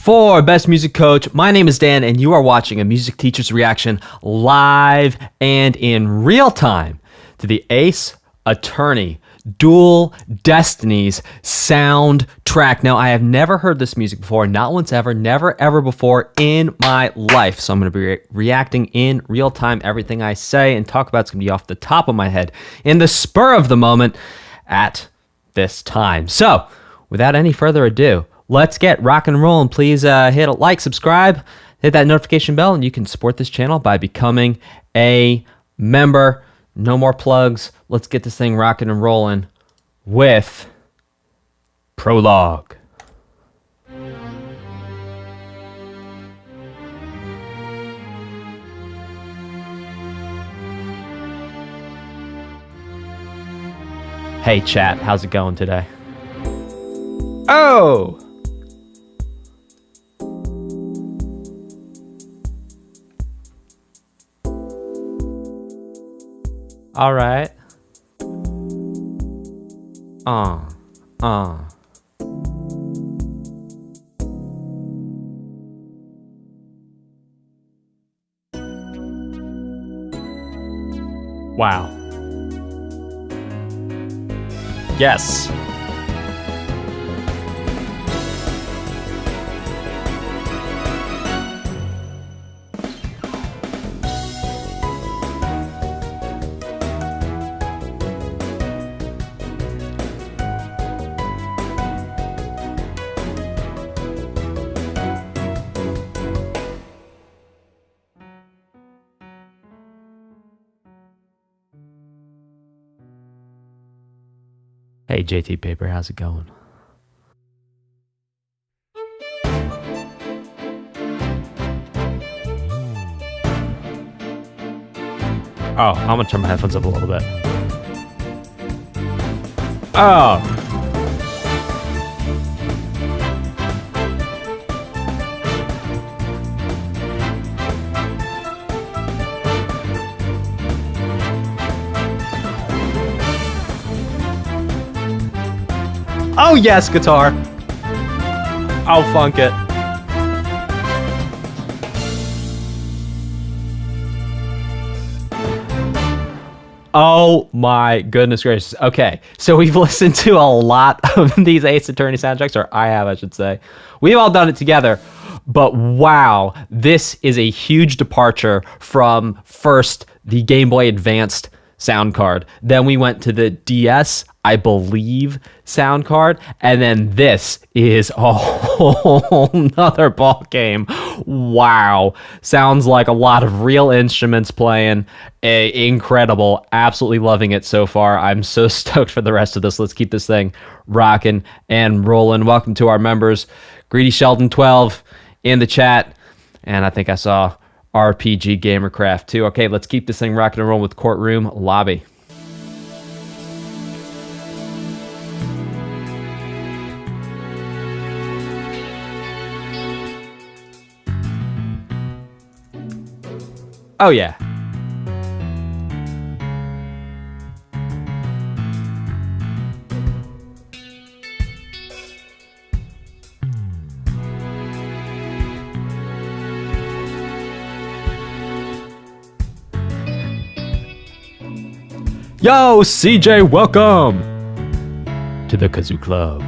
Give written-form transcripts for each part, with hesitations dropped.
For Best Music Coach, my name is Dan, and you are watching a music teacher's reaction live and in real time to the Ace Attorney Dual Destinies soundtrack. Now, I have never heard this music before, not once ever, never ever before in my life. So I'm going to be reacting in real time. Everything I say and talk about is going to be off the top of my head in the spur of the moment at this time. So, without any further ado, let's get rock and roll, and please hit a like, subscribe, hit that notification bell, and you can support this channel by becoming a member. No more plugs. Let's get this thing rocking and rolling with Prologue. Hey chat, how's it going today? Oh! All right. Wow. Yes. Hey, JT Paper, how's it going? Oh, I'm gonna turn my headphones up a little bit. Oh! Oh yes, guitar. I'll funk it. Oh my goodness gracious. Okay, so we've listened to a lot of these Ace Attorney soundtracks, or I have, I should say. We've all done it together, but wow, this is a huge departure from first the Game Boy Advanced sound card. Then we went to the DS, I believe, sound card, and then this is a whole nother ball game. Wow, sounds like a lot of real instruments playing. Incredible, absolutely loving it so far. I'm so stoked for the rest of this. Let's keep this thing rocking and rolling. Welcome to our members, Greedy Sheldon 12 in the chat, and I think I saw RPG Gamercraft too. Okay, let's keep this thing rocking and rolling with Courtroom Lobby. Oh yeah. Yo, CJ, welcome to the Kazoo Club.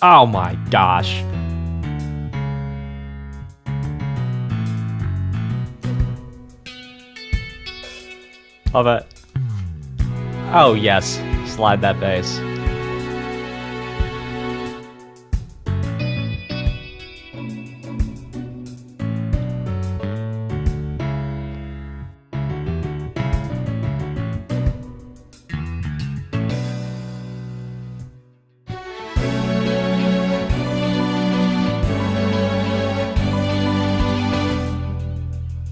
Oh my gosh. Love it. Oh yes, slide that bass.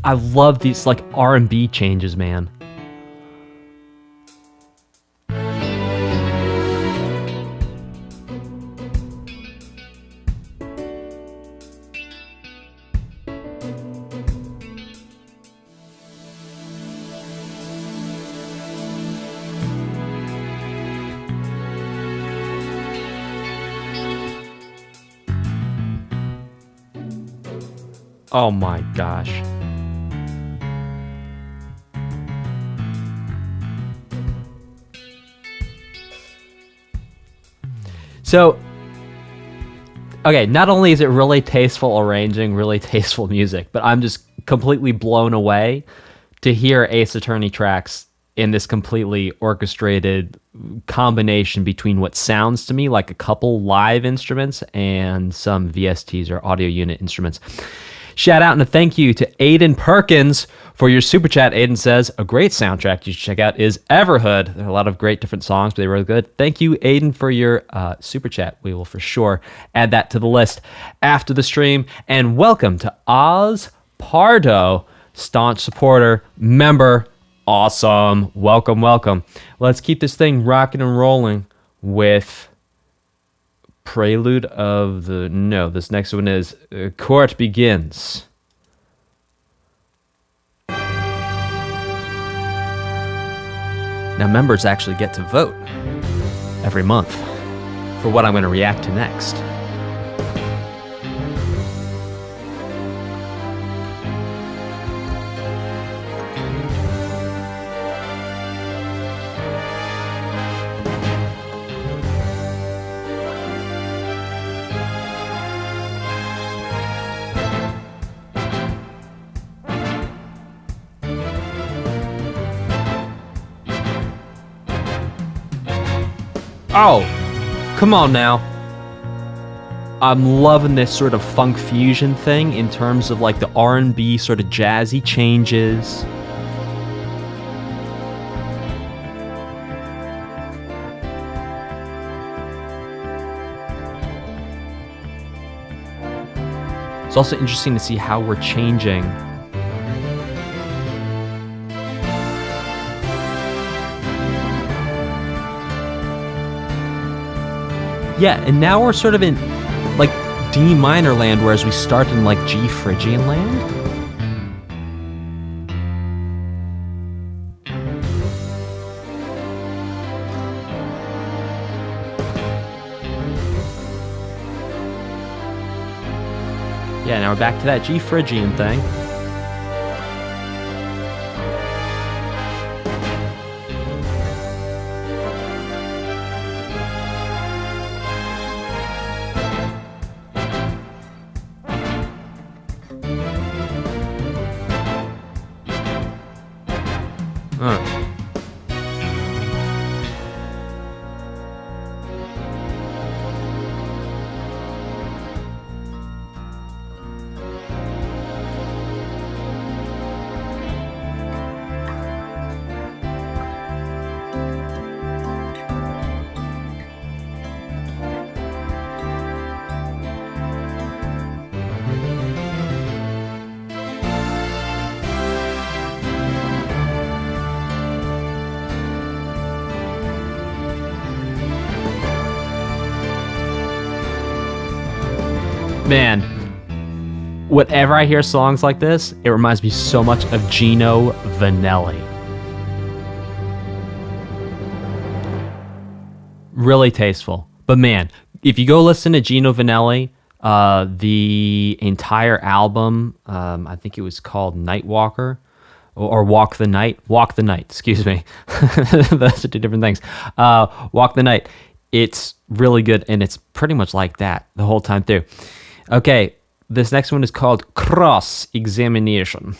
I love these like R&B changes, man. Oh my gosh. So, okay, not only is it really tasteful arranging, really tasteful music, but I'm just completely blown away to hear Ace Attorney tracks in this completely orchestrated combination between what sounds to me like a couple live instruments and some VSTs or audio unit instruments. Shout out and a thank you to Aiden Perkins for your super chat. Aiden says, a great soundtrack you should check out is Everhood. There are a lot of great different songs, but they were really good. Thank you, Aiden, for your super chat. We will for sure add that to the list after the stream. And welcome to Oz Pardo, staunch supporter, member. Awesome. Welcome, welcome. Let's keep this thing rocking and rolling with Prelude of the... No, this next one is Court Begins. Now, members actually get to vote every month for what I'm going to react to next. Oh, come on now. I'm loving this sort of funk fusion thing in terms of like the R&B sort of jazzy changes. It's also interesting to see how we're changing Yeah, and now we're sort of in like D minor land, whereas we start in like G Phrygian land. Yeah, now we're back to that G Phrygian thing. Man, whenever I hear songs like this, it reminds me so much of Gino Vanelli. Really tasteful. But man, if you go listen to Gino Vanelli, the entire album, I think it was called Nightwalker, or Walk the Night, excuse me. Those are two different things. Walk the Night. It's really good, and it's pretty much like that the whole time through. Okay, this next one is called Cross Examination.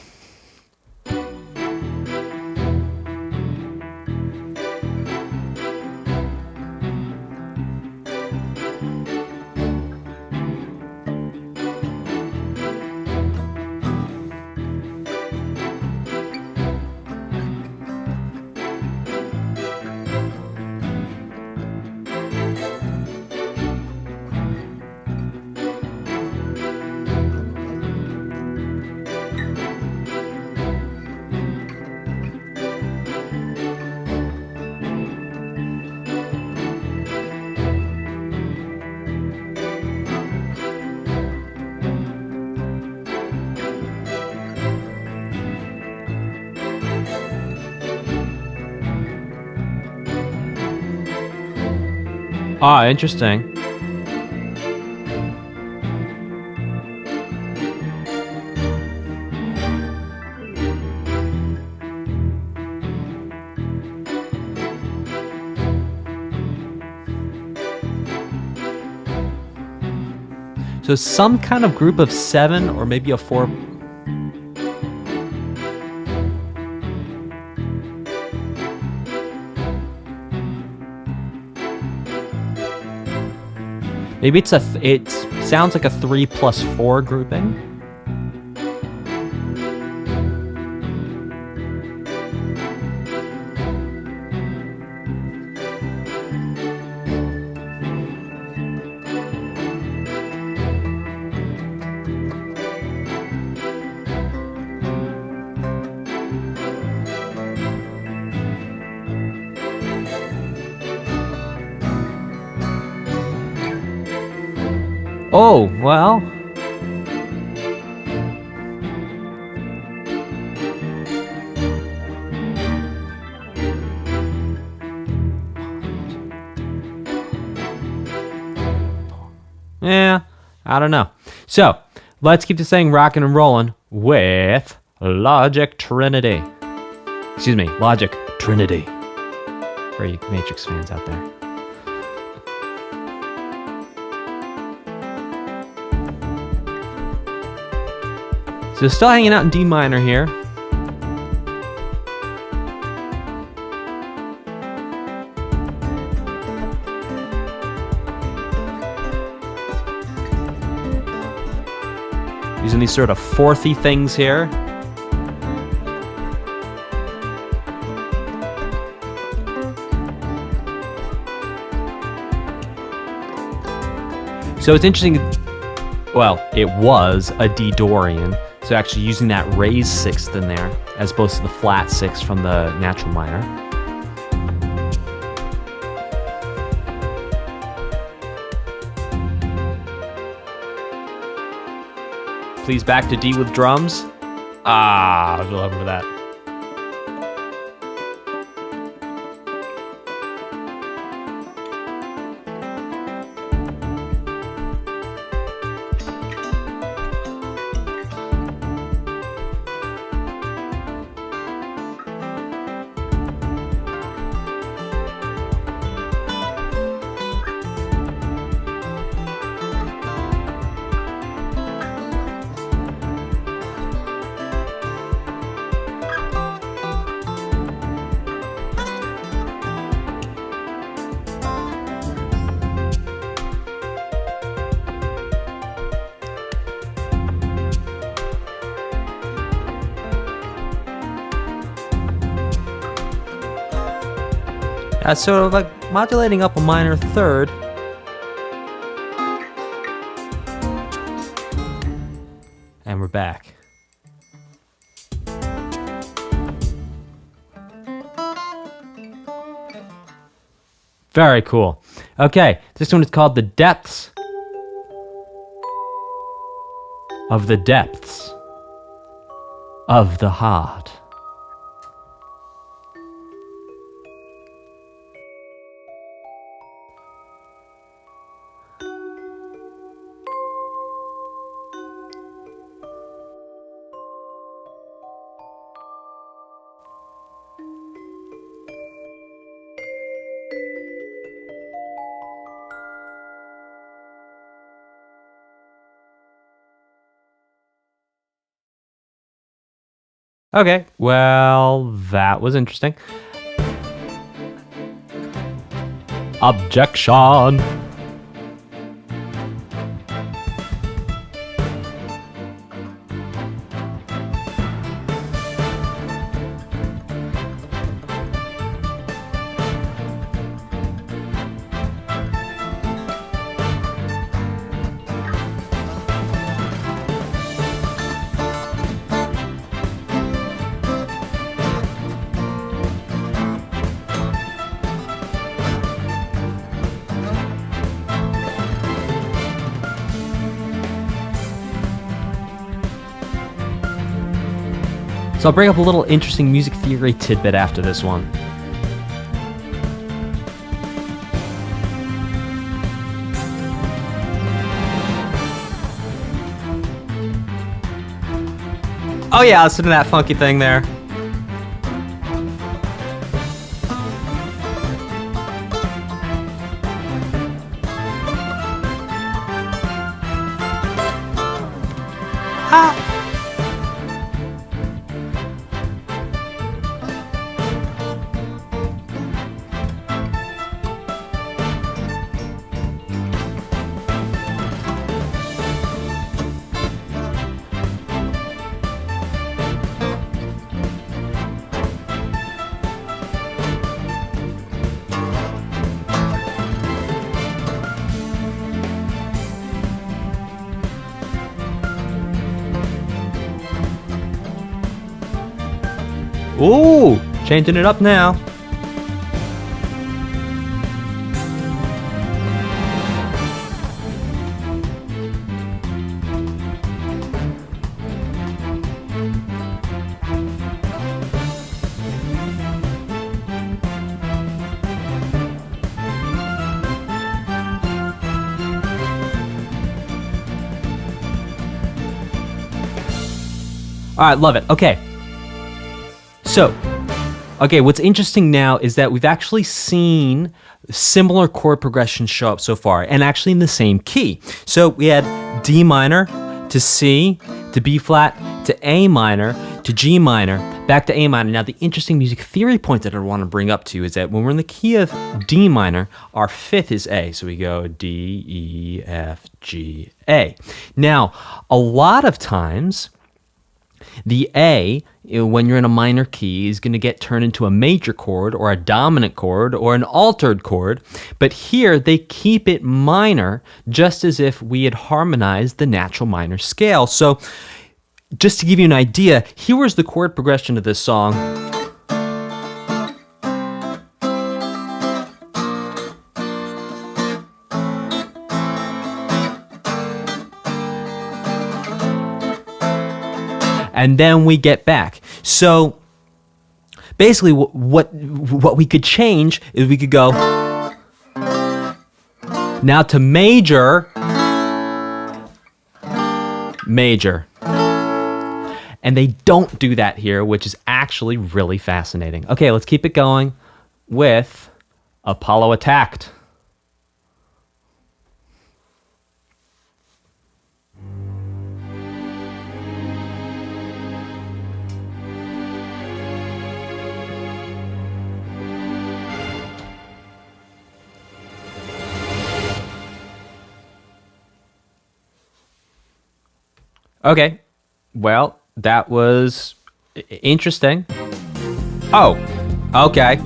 Ah, interesting. So some kind of group of 7 or maybe a 4. Maybe it sounds like a 3+4 grouping. Oh, well. Yeah, I don't know. So, let's keep this thing rocking and rolling with Logic Trinity. Excuse me, Logic Trinity. For you Matrix fans out there. So still hanging out in D minor here. Using these sort of fourthy things here. So it's interesting, well, it was a D Dorian. So actually using that raised 6th in there, as opposed to the flat 6th from the natural minor. Please back to D with drums. Ah, I was really hoping for that. Sort of like modulating up a minor 3rd. And we're back. Very cool. Okay, this one is called The Depths of the Depths of the Heart. Okay, well, that was interesting. Objection. So I'll bring up a little interesting music theory tidbit after this one. Oh yeah, listen to that funky thing there. Ha! Ooh, changing it up now. All right, love it. Okay. So, okay, what's interesting now is that we've actually seen similar chord progressions show up so far, and actually in the same key. So we had D minor to C to B flat to A minor to G minor back to A minor. Now the interesting music theory point that I want to bring up to you is that when we're in the key of D minor, our fifth is A. So we go D, E, F, G, A. Now, a lot of times, the A, when you're in a minor key, is going to get turned into a major chord or a dominant chord or an altered chord. But here, they keep it minor, just as if we had harmonized the natural minor scale. So, just to give you an idea, here was the chord progression of this song. And then we get back. So basically what we could change is we could go now to major, major. And they don't do that here, which is actually really fascinating. Okay, let's keep it going with Apollo Attacked. Okay, well, that was interesting. Oh, okay.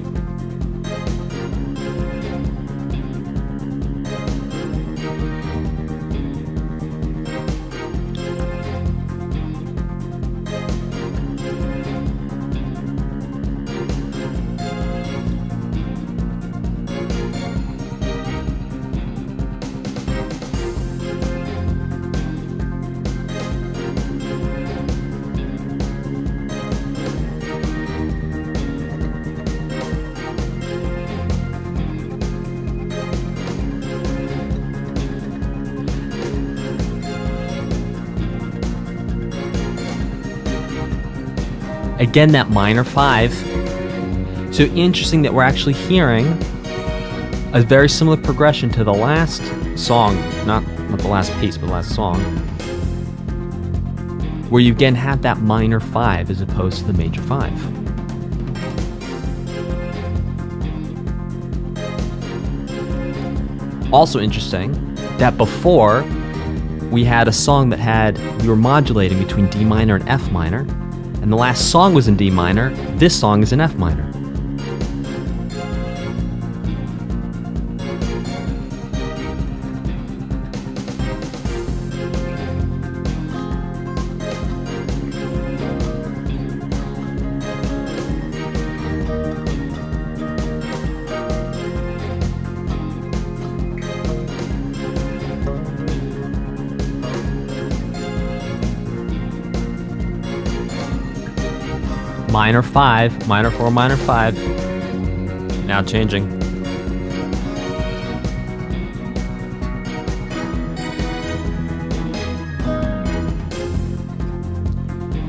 Again, that minor 5. So interesting that we're actually hearing a very similar progression to the last song, not the last piece, but the last song, where you again have that minor 5 as opposed to the major 5. Also interesting that before we had a song that we were modulating between D minor and F minor, and the last song was in D minor. This song is in F minor. Minor 5, minor 4, minor 5. Now changing.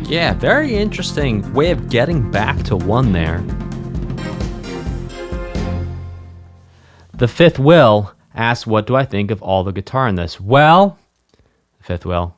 Yeah, very interesting way of getting back to 1 there. The Fifth Will asks, what do I think of all the guitar in this? Well, Fifth Will,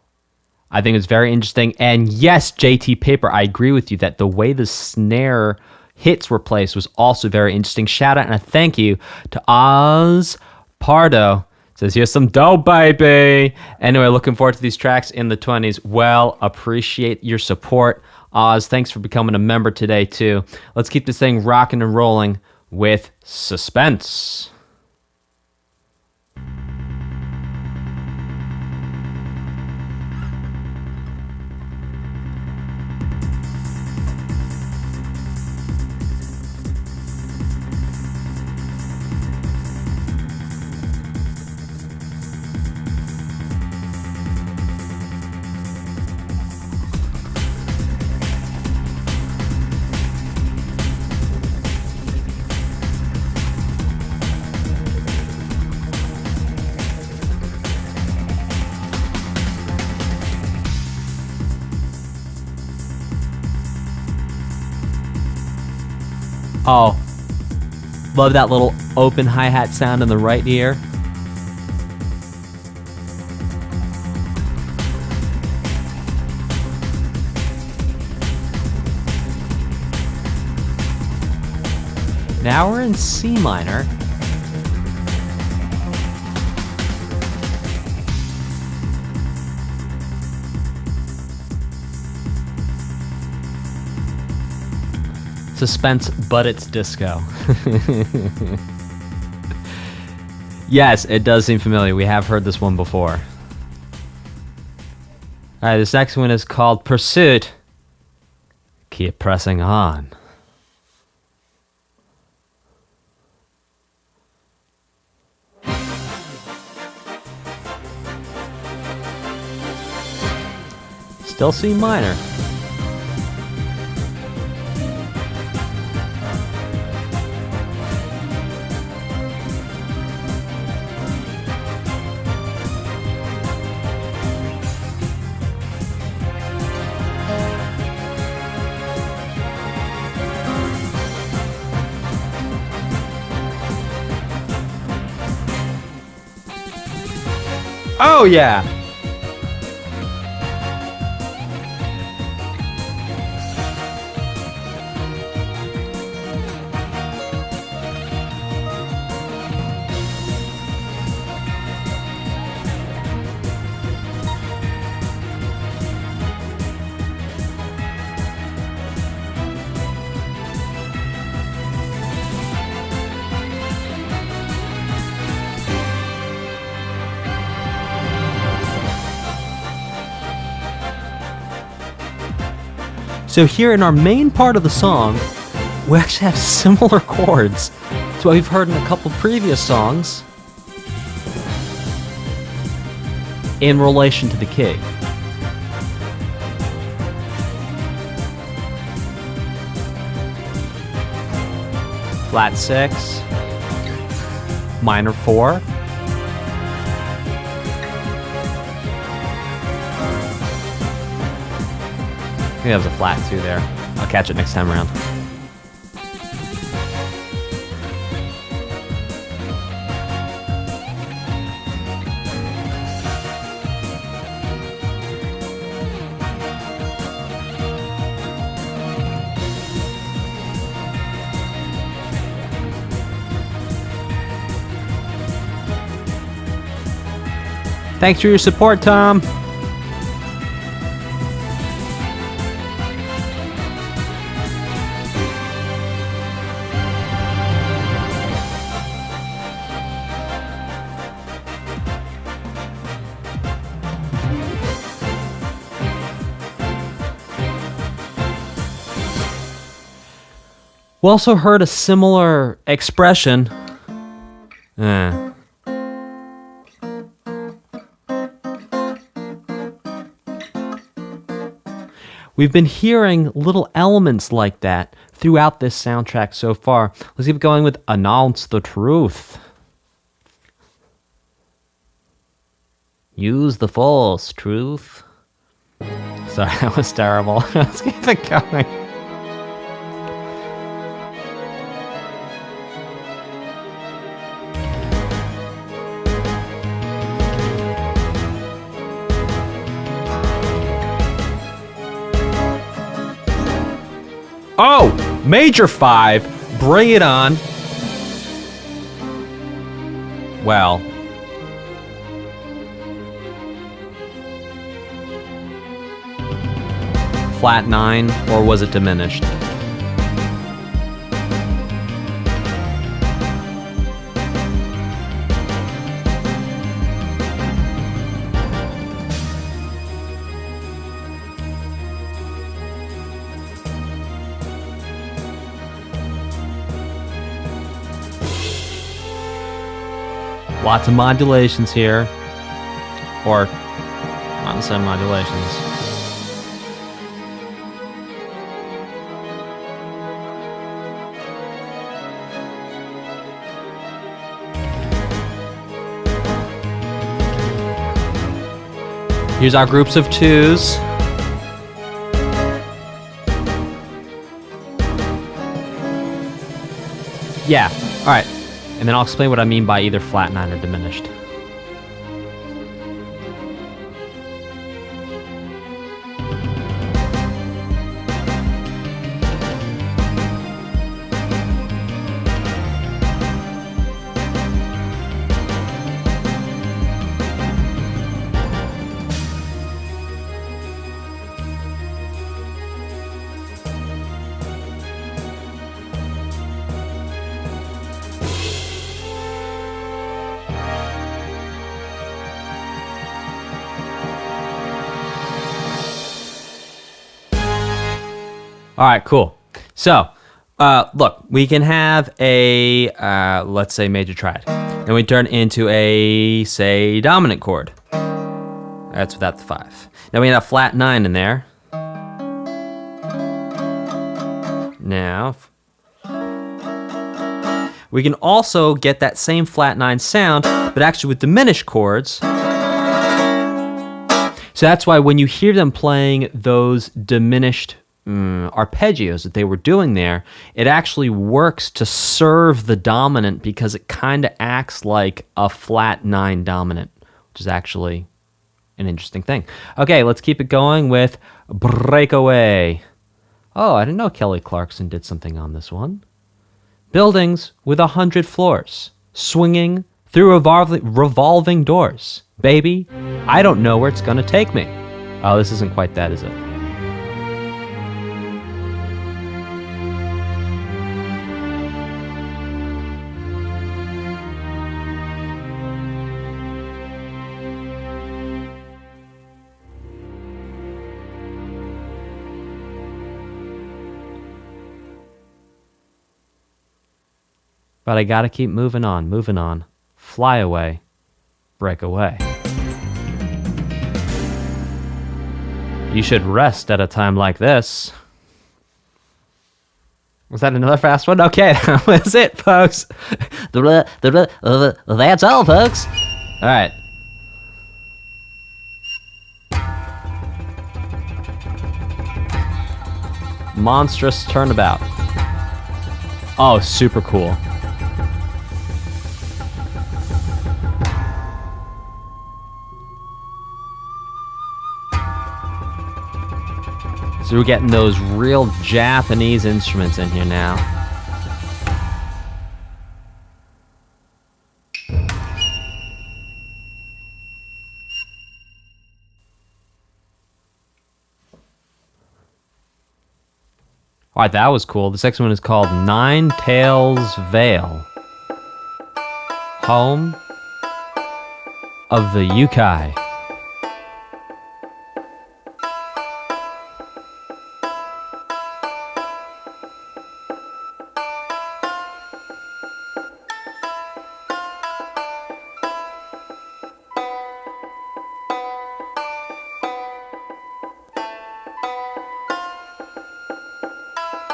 I think it's very interesting. And yes, JT Paper, I agree with you that the way the snare hits were placed was also very interesting. Shout out and a thank you to Oz Pardo. Says, here's some dope, baby. Anyway, looking forward to these tracks in the 20s. Well, appreciate your support. Oz, thanks for becoming a member today, too. Let's keep this thing rocking and rolling with Suspense. Oh, love that little open hi-hat sound in the right ear. Now we're in C minor. Suspense, but it's disco. Yes, it does seem familiar. We have heard this one before. All right, this next one is called Pursuit. Keep pressing on. Still C minor. Oh yeah. So here in our main part of the song, we actually have similar chords to what we've heard in a couple previous songs in relation to the key. Flat 6, minor 4, I think that was a flat 2 there. I'll catch it next time around. Thanks for your support, Tom. We also heard a similar expression. We've been hearing little elements like that throughout this soundtrack so far. Let's keep going with Announce the Truth. Use the Force, Truth. Sorry, that was terrible. Let's keep it going. Oh, major 5. Bring it on. Well. Flat 9, or was it diminished? Lots of modulations here. Or, not the same modulations. Here's our groups of 2s. Yeah, alright. And then I'll explain what I mean by either flat 9 or diminished. All right, cool. So, look, we can have a, let's say, major triad. Then we turn into a, say, dominant chord. That's without the 5. Now we have a flat 9 in there. Now, we can also get that same flat 9 sound, but actually with diminished chords. So that's why when you hear them playing those diminished arpeggios that they were doing there, it actually works to serve the dominant because it kind of acts like a flat 9 dominant, which is actually an interesting thing. Okay, let's keep it going with Breakaway. Oh, I didn't know Kelly Clarkson did something on this one. Buildings with 100 floors, swinging through revolving doors. Baby, I don't know where it's gonna take me. Oh, this isn't quite that, is it? But I gotta keep moving on. Fly away, break away. You should rest at a time like this. Was that another fast one? Okay, that was it, folks. That's all, folks. All right. Monstrous Turnabout. Oh, super cool. So we're getting those real Japanese instruments in here now. All right, that was cool. The second one is called Nine Tails Vale. Home of the Youkai.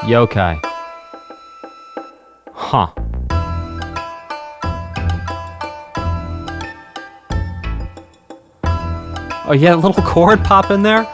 Youkai. Huh. Oh, yeah, a little chord pop in there?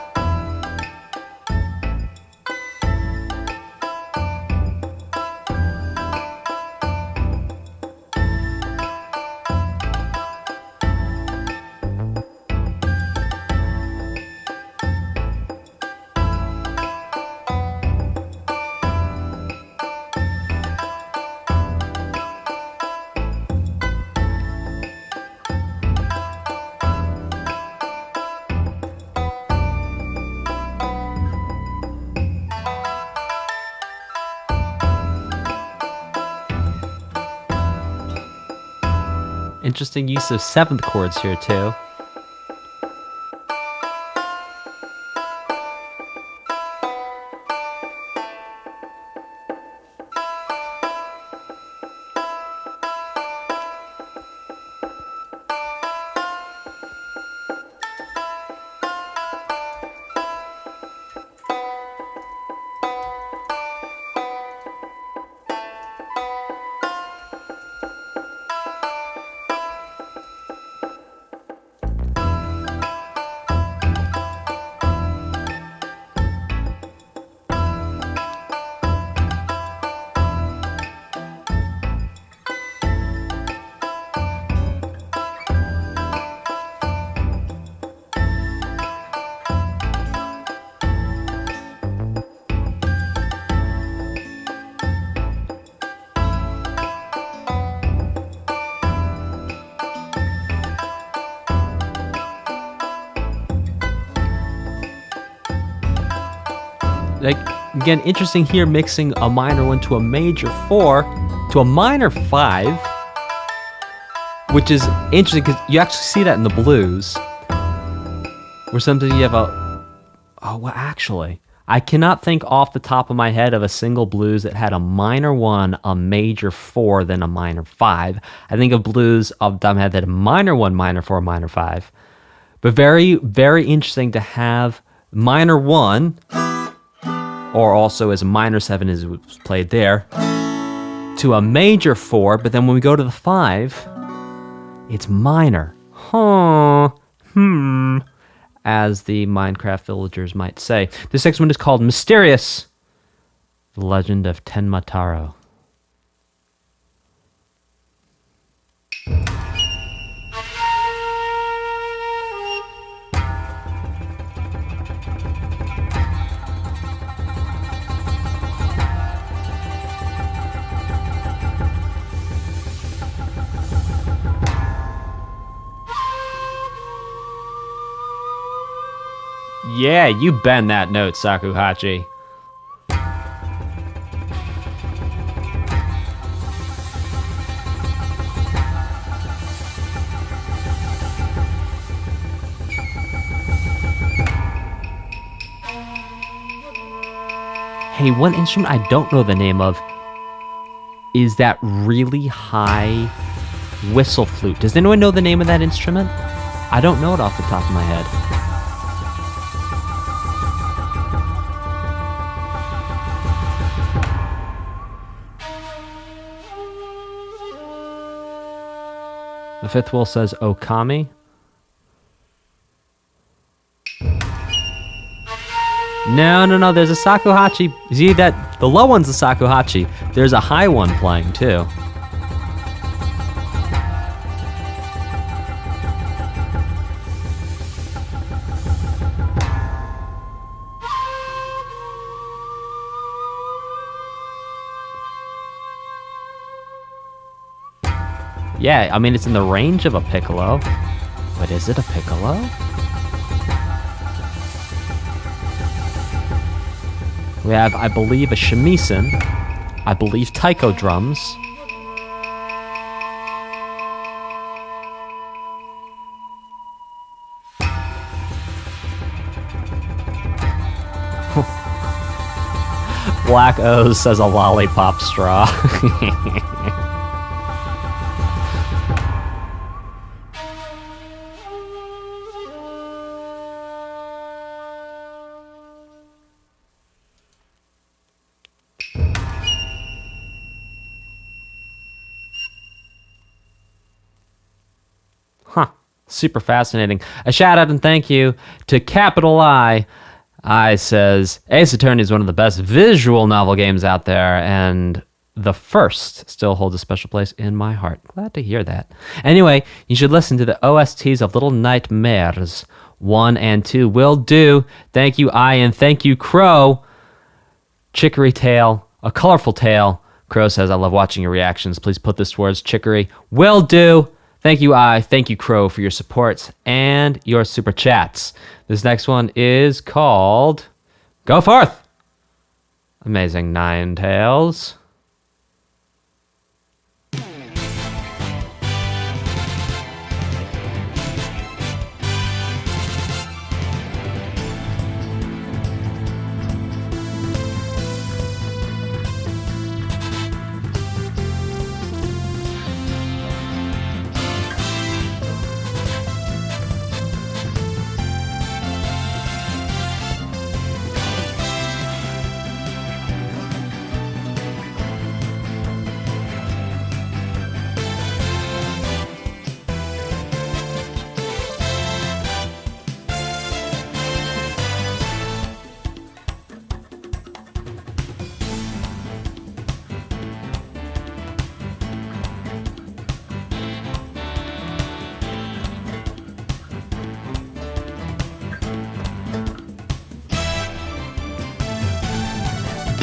Interesting use of 7th chords here too. Like, again, interesting here, mixing a minor 1 to a major 4 to a minor 5, which is interesting because you actually see that in the blues, where sometimes you have a... Oh, well, actually, I cannot think off the top of my head of a single blues that had a minor 1, a major 4, then a minor 5. I think of blues off the top of my head that had a minor 1, minor 4, minor 5. But very, very interesting to have minor 1... or also as a minor 7 as was played there, to a major 4, but then when we go to the 5, it's minor. As the Minecraft villagers might say. This next one is called Mysterious, The Legend of Tenma Taro. Yeah, you bend that note, Sakuhachi. Hey, one instrument I don't know the name of is that really high whistle flute. Does anyone know the name of that instrument? I don't know it off the top of my head. The fifth wheel says Okami. No, there's a Sakuhachi. See that? The low one's a Sakuhachi. There's a high one playing too. Yeah, I mean, it's in the range of a piccolo, but is it a piccolo? We have, I believe, a shamisen, I believe taiko drums, Black O's says a lollipop straw. Huh. Super fascinating. A shout out and thank you to Capital I. I says, Ace Attorney is one of the best visual novel games out there, and the first still holds a special place in my heart. Glad to hear that. Anyway, you should listen to the OSTs of Little Nightmares 1 and 2. Will do. Thank you, I, and thank you, Crow. Chicory Tale, a colorful tale. Crow says, I love watching your reactions. Please put this towards Chicory. Will do. Thank you, I. Thank you, Crow, for your support and your super chats. This next one is called Go Forth! Amazing Nine Tails.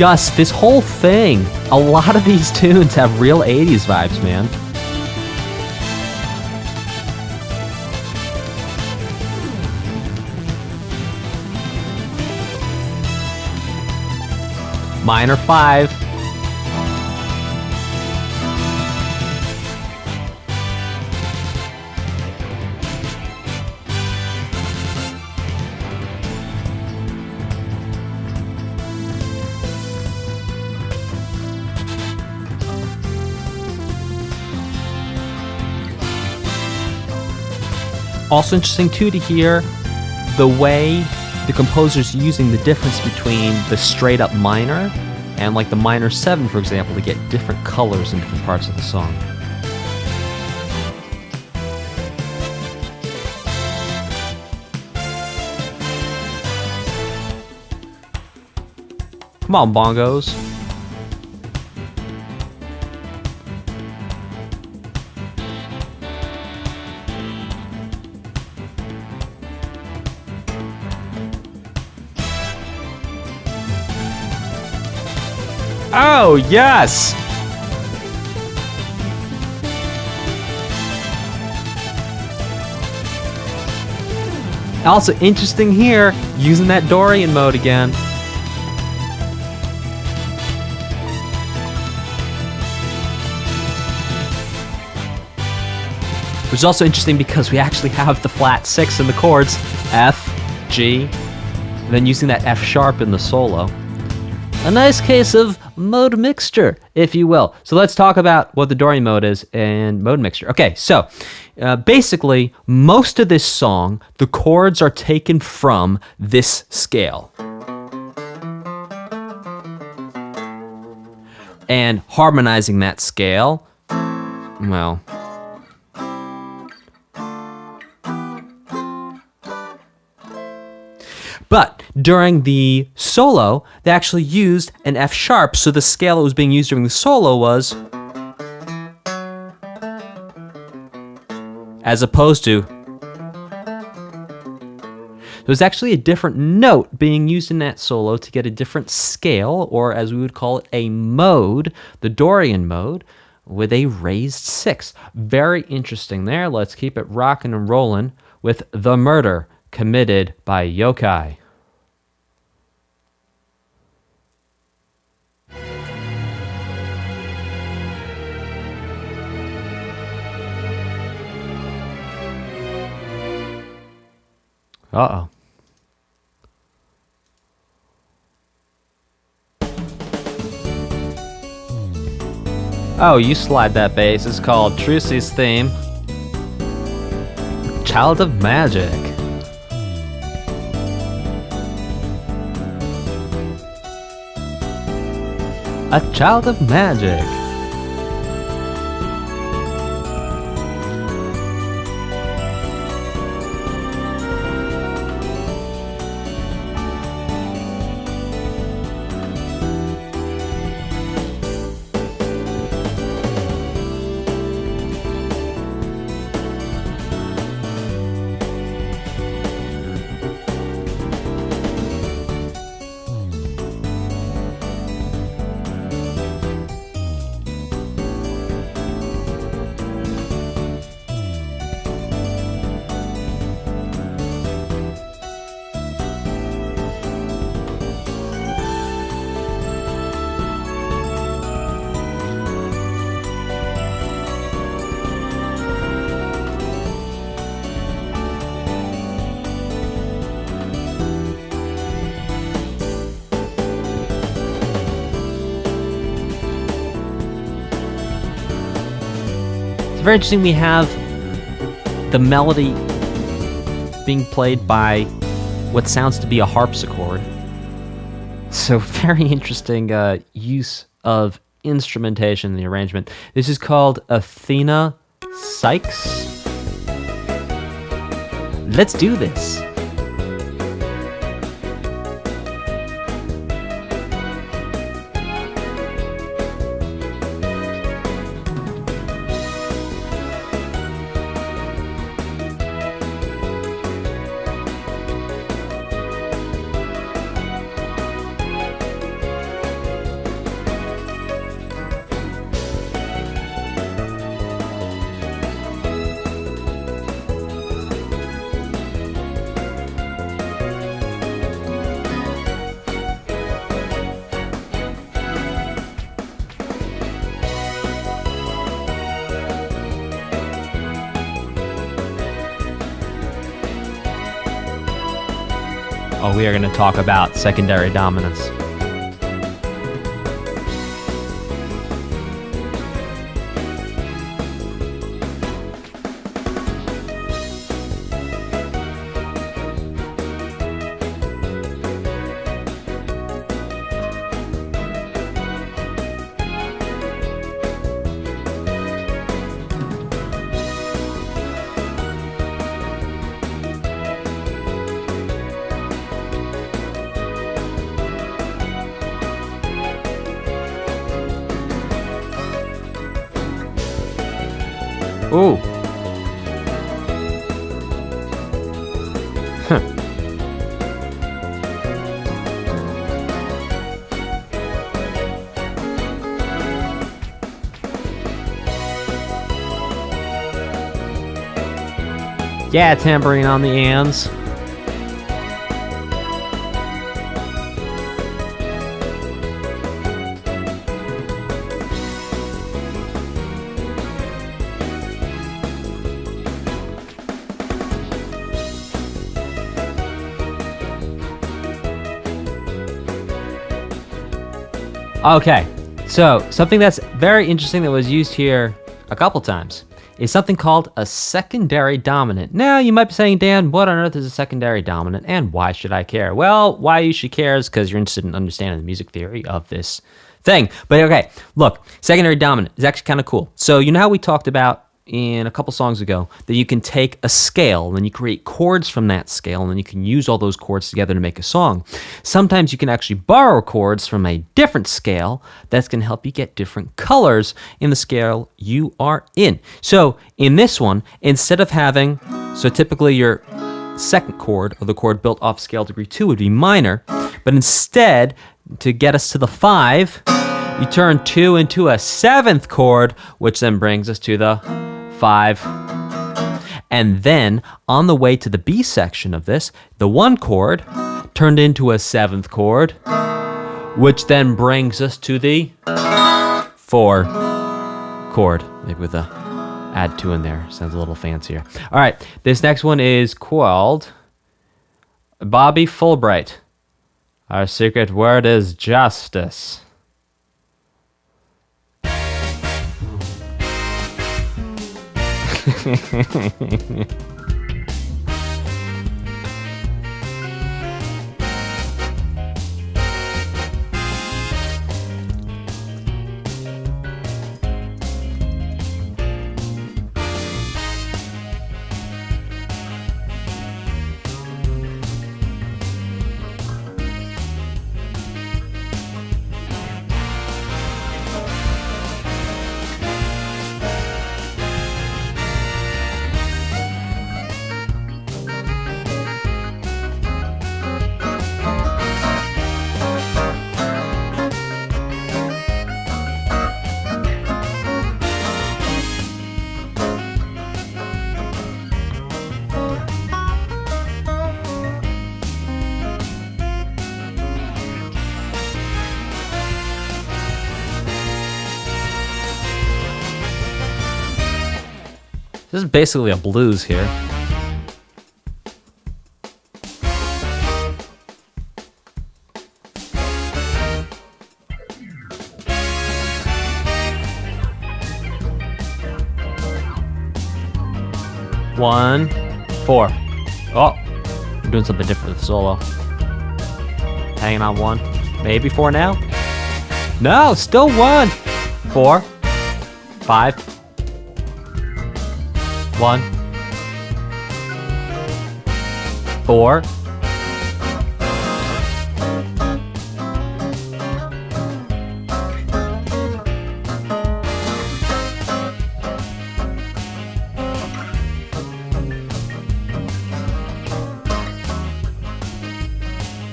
Gus, this whole thing, a lot of these tunes have real 80s vibes, man. Minor 5. Also interesting too to hear the way the composer's using the difference between the straight up minor and like the minor 7, for example, to get different colors in different parts of the song. Come on, bongos. Oh, yes! Also interesting here, using that Dorian mode again. Which is also interesting because we actually have the flat 6 in the chords, F, G, and then using that F sharp in the solo. A nice case of mode mixture, if you will. So let's talk about what the Dorian mode is and mode mixture. Okay, so basically, most of this song, the chords are taken from this scale. And harmonizing that scale, well... But during the solo, they actually used an F sharp, so the scale that was being used during the solo was... as opposed to... There's actually a different note being used in that solo to get a different scale, or as we would call it, a mode, the Dorian mode, with a raised 6. Very interesting there. Let's keep it rocking and rolling with The Murder Committed by Youkai. Uh-oh. Oh, you slide that bass. It's called Trucy's theme. Child of Magic. A Child of Magic. It's very interesting we have the melody being played by what sounds to be a harpsichord. So very interesting use of instrumentation in the arrangement. This is called Athena Cykes. Let's do this. Oh, we are going to talk about secondary dominance. Ooh. Huh. Yeah, tambourine on the ands. Okay, so something that's very interesting that was used here a couple times is something called a secondary dominant. Now, you might be saying, Dan, what on earth is a secondary dominant and why should I care? Well, why you should care is because you're interested in understanding the music theory of this thing. But okay, look, secondary dominant is actually kind of cool. So you know how we talked about in a couple songs ago that you can take a scale and then you create chords from that scale and then you can use all those chords together to make a song. Sometimes you can actually borrow chords from a different scale that's going to help you get different colors in the scale you are in. So in this one, instead of having, so typically your second chord or the chord built off scale degree 2 would be minor, but instead to get us to the 5, you turn 2 into a 7th chord, which then brings us to the 5. And then on the way to the B section of this, the 1 chord turned into a 7th chord, which then brings us to the 4 chord. Maybe with a add 2 in there. Sounds a little fancier. All right, this next one is called Bobby Fulbright. Our secret word is justice. This is basically a blues here. One, 4. Oh, we're doing something different with the solo. Hanging on 1, maybe 4 now. No, still 1. 4, 5. 1, 4.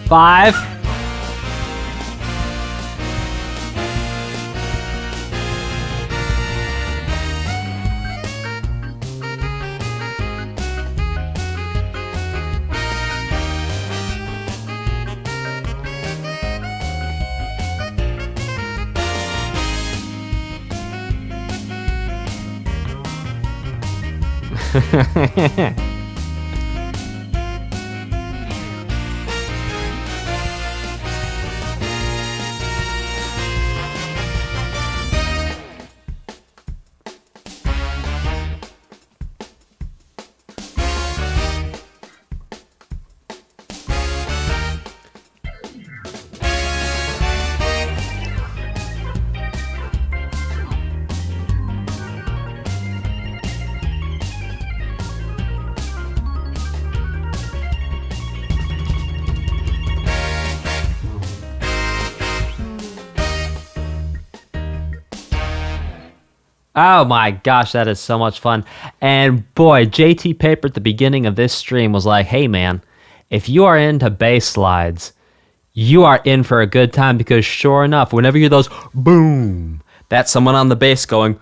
Five. Oh my gosh, that is so much fun. And boy, JT Paper at the beginning of this stream was like, hey man, if you are into bass slides, you are in for a good time, because sure enough, whenever you hear those boom, that's someone on the bass going,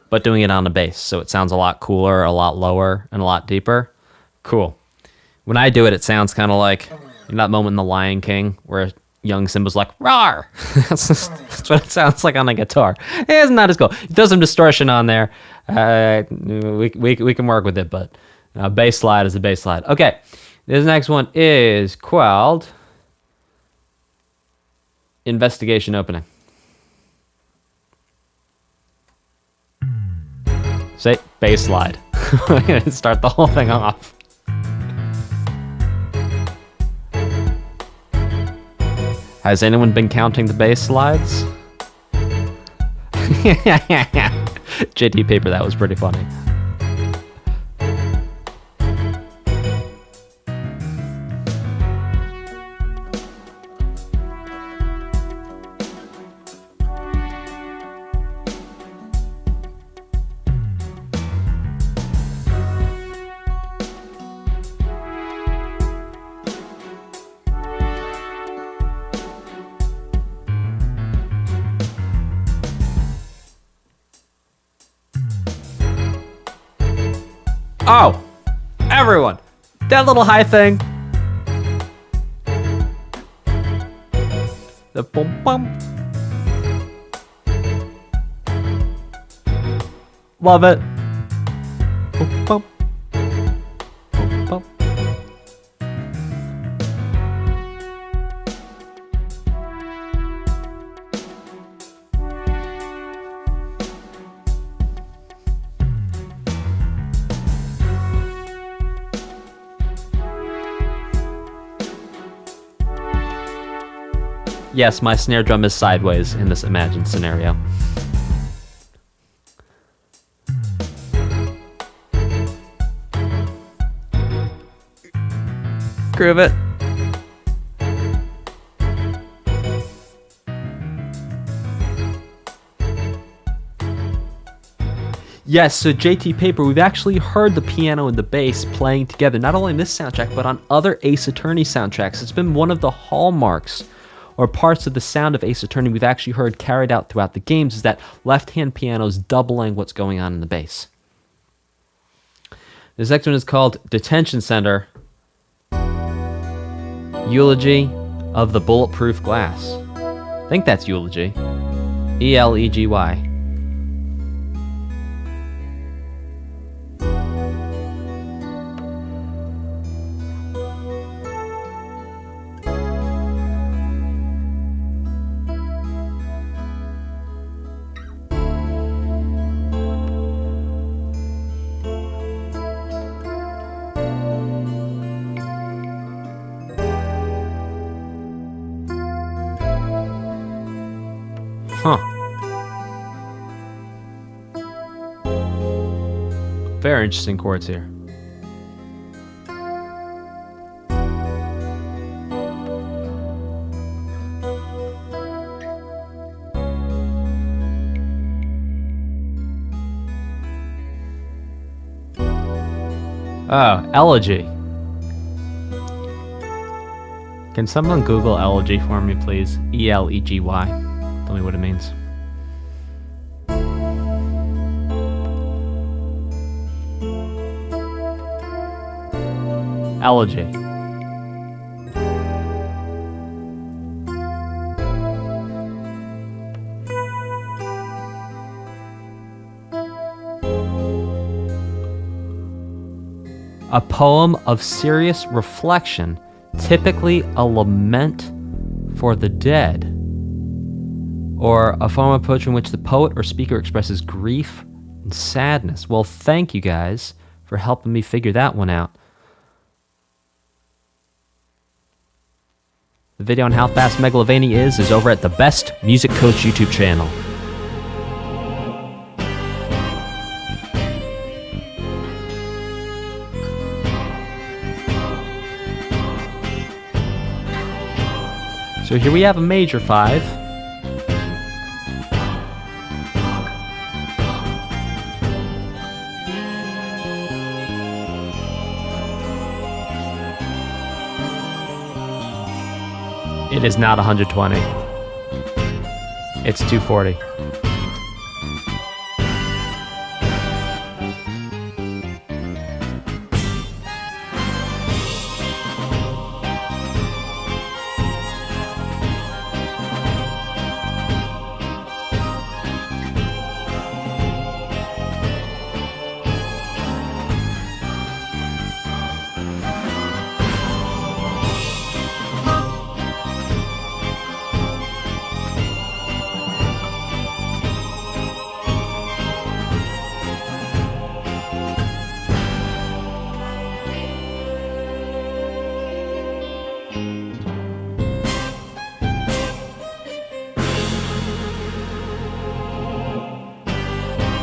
but doing it on the bass. So it sounds a lot cooler, a lot lower, and a lot deeper. Cool. When I do it, it sounds kind of like in that moment in The Lion King where young Simba's like, "Rawr!" That's what it sounds like on a guitar. It's not as cool. Throw some distortion on there. We can work with it, but bass slide is a bass slide. Okay, this next one is called Investigation Opening. Say bass slide. I'm gonna start the whole thing off. Has anyone been counting the bass slides? JT Paper, that was pretty funny. Oh, everyone, that little high thing. The bum bum. Love it. Bum bum. Bum bum. Yes, my snare drum is sideways in this imagined scenario. Groove it. Yes, so JT Paper, we've actually heard the piano and the bass playing together, not only in this soundtrack, but on other Ace Attorney soundtracks. It's been one of the hallmarks or parts of the sound of Ace Attorney we've actually heard carried out throughout the games, is that left-hand piano is doubling what's going on in the bass. This next one is called Detention Center, Eulogy of the Bulletproof Glass. I think that's Eulogy. E-L-E-G-Y. Huh. Very interesting chords here. Oh, Elegy. Can someone Google Elegy for me, please? E-L-E-G-Y. Tell me what it means. Elegy. A poem of serious reflection, typically a lament for the dead, or a form of poetry in which the poet or speaker expresses grief and sadness. Well, thank you guys for helping me figure that one out. The video on how fast Megalovania is over at the Best Music Coach YouTube channel. So here we have a major 5. It is not 120. It's 240.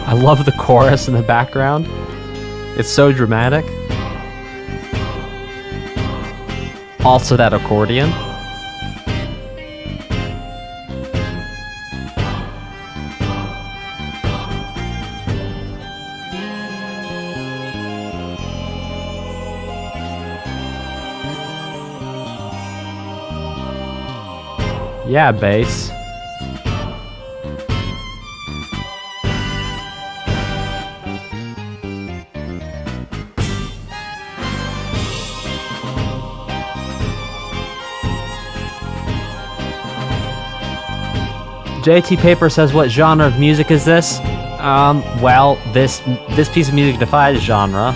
I love the chorus in the background. It's so dramatic. Also that accordion. Yeah, bass. JT Paper says, what genre of music is this? Well, this piece of music defies genre.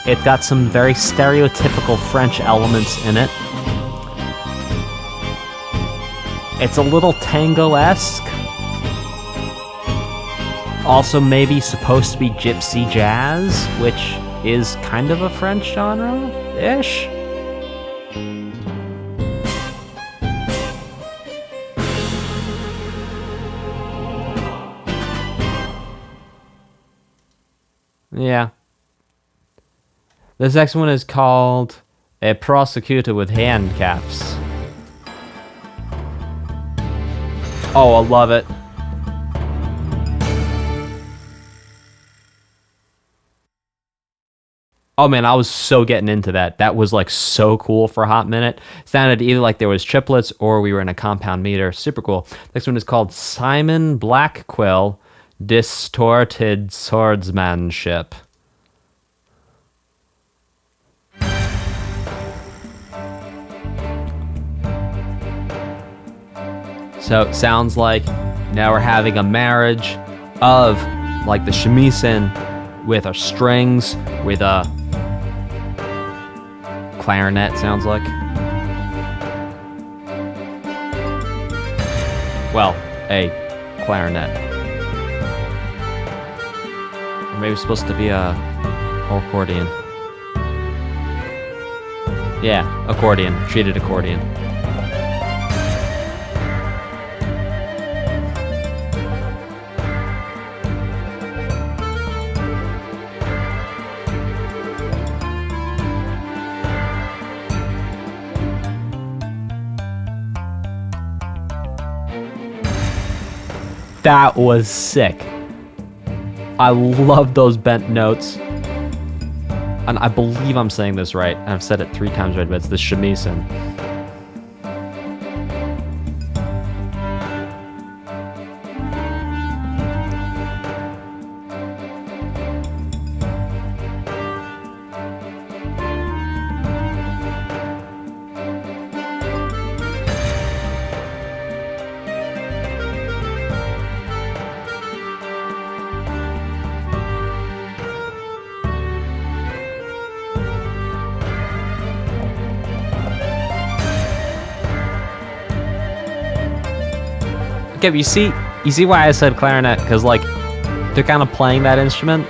It's got some very stereotypical French elements in it. It's a little tango-esque. Also maybe supposed to be gypsy jazz, which is kind of a French genre-ish. Yeah. This next one is called A Prosecutor with Handcuffs. Oh, I love it. Oh man, I was so getting into that. That was like so cool for a hot minute. Sounded either like there was triplets or we were in a compound meter. Super cool. Next one is called Simon Blackquill, Distorted Swordsmanship. So it sounds like now we're having a marriage of like the shamisen with our strings, with a clarinet, sounds like. Well, a clarinet. Or maybe it's supposed to be a accordion. Yeah, accordion, treated accordion. That was sick. I love those bent notes. And I believe I'm saying this right. I've said it 3 times right, but it's the shamisen. Okay, but you see why I said clarinet? Because like they're kind of playing that instrument.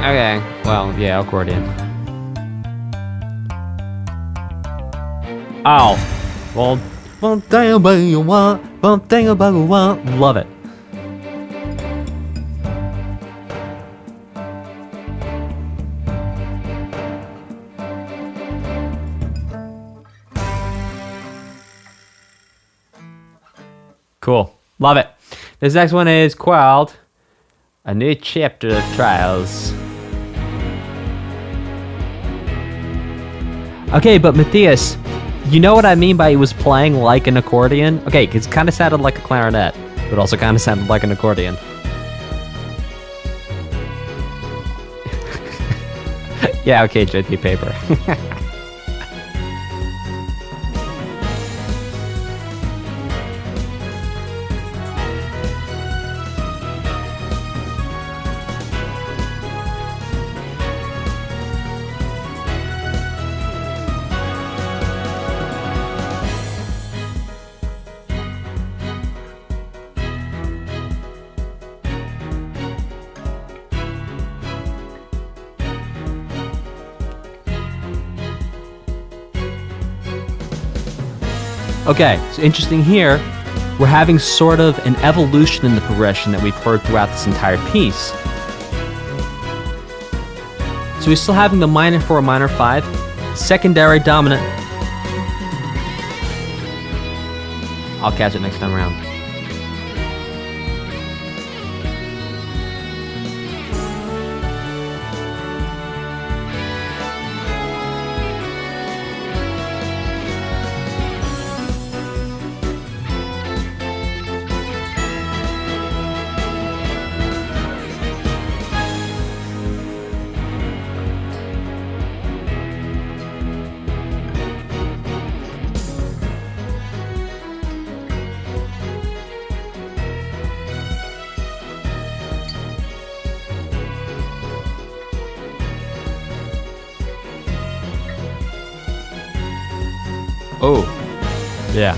Okay, well, yeah, accordion. Oh, well, love it. Cool. Love it. This next one is called A New Chapter of Trials. Okay, but Matthias, You know what I mean by he was playing like an accordion? Okay, it kind of sounded like a clarinet, but also kind of sounded like an accordion. Yeah, okay, JT Paper. Okay, so interesting here, we're having sort of an evolution in the progression that we've heard throughout this entire piece. So we're still having the minor 4, minor 5, secondary dominant. I'll catch it next time around. Oh, yeah.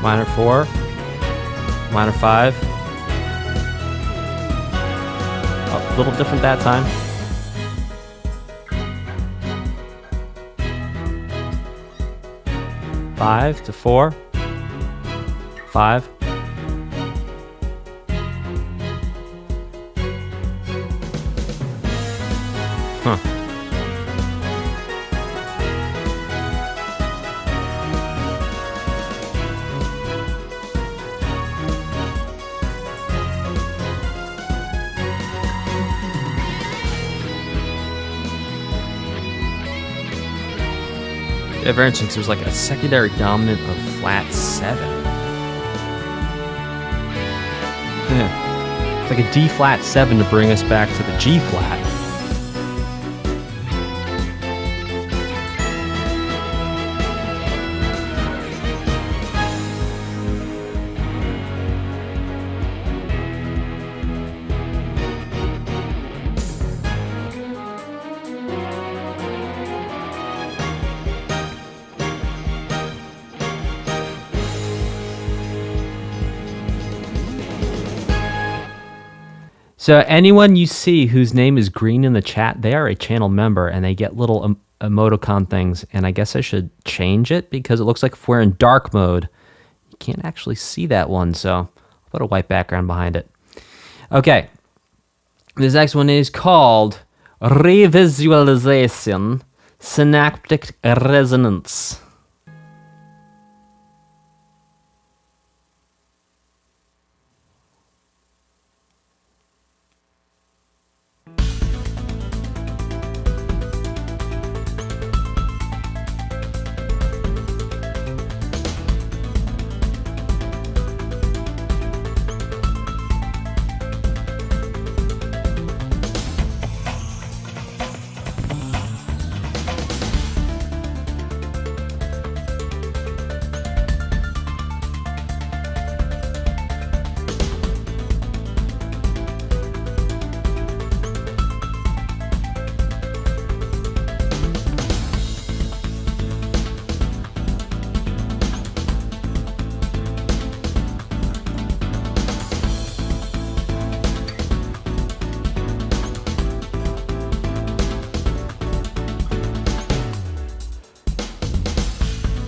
Minor 4, minor 5. A little different that time. Five to 4, 5. Huh. Yeah, very interesting, 'cause there's like a secondary dominant of flat 7. Yeah. It's like a D flat 7 to bring us back to the G flat. So anyone you see whose name is green in the chat, they are a channel member and they get little emoticon things. And I guess I should change it because it looks like if we're in dark mode, you can't actually see that one. So I'll put a white background behind it. Okay. This next one is called Revisualization Synaptic Resonance.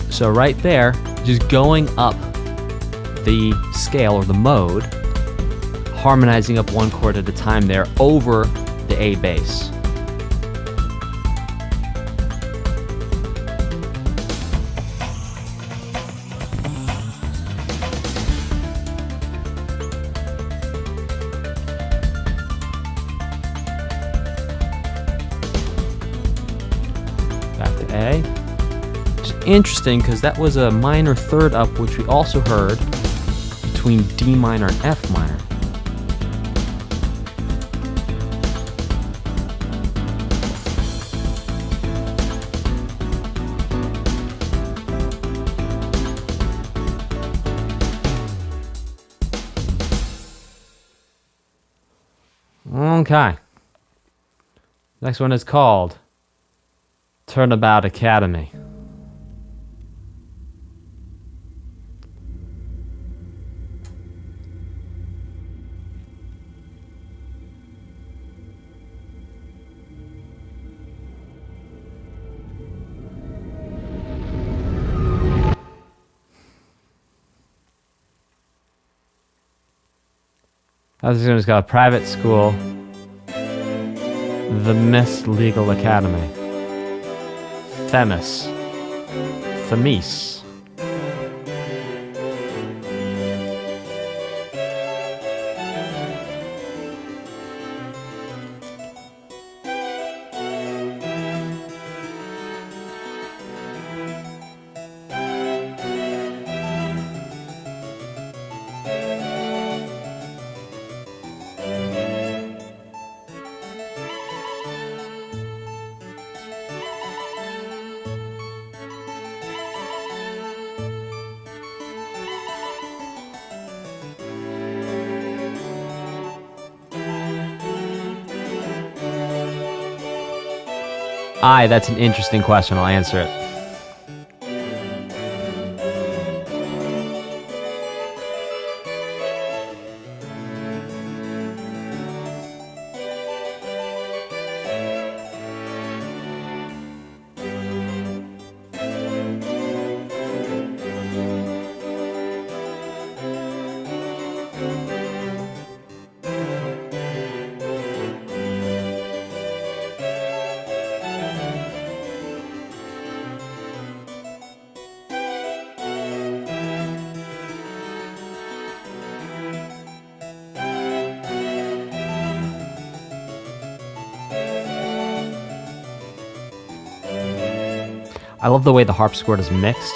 So right there, just going up the scale or the mode, harmonizing up one chord at a time there over the A bass. interesting because that was a minor third up, which we also heard between D minor and F minor. Okay. Next one is called Turnabout Academy. This is just called Private School, The Miss Legal Academy, Themis, That's an interesting question. I'll answer it. I love the way the harpsichord is mixed.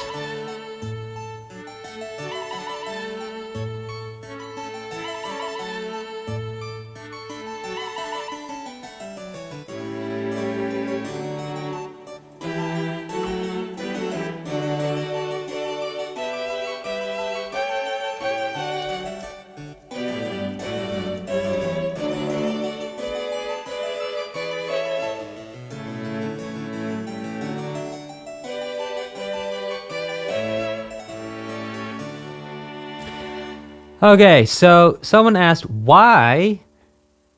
Okay, so someone asked, why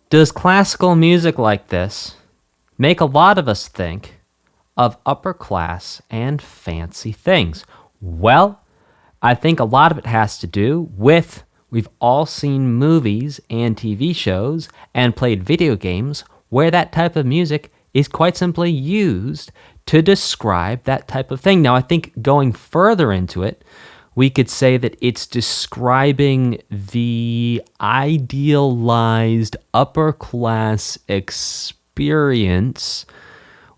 does classical music like this make a lot of us think of upper class and fancy things? Well, I think a lot of it has to do with we've all seen movies and TV shows and played video games where that type of music is quite simply used to describe that type of thing. Now, I think going further into it, we could say that it's describing the idealized upper class experience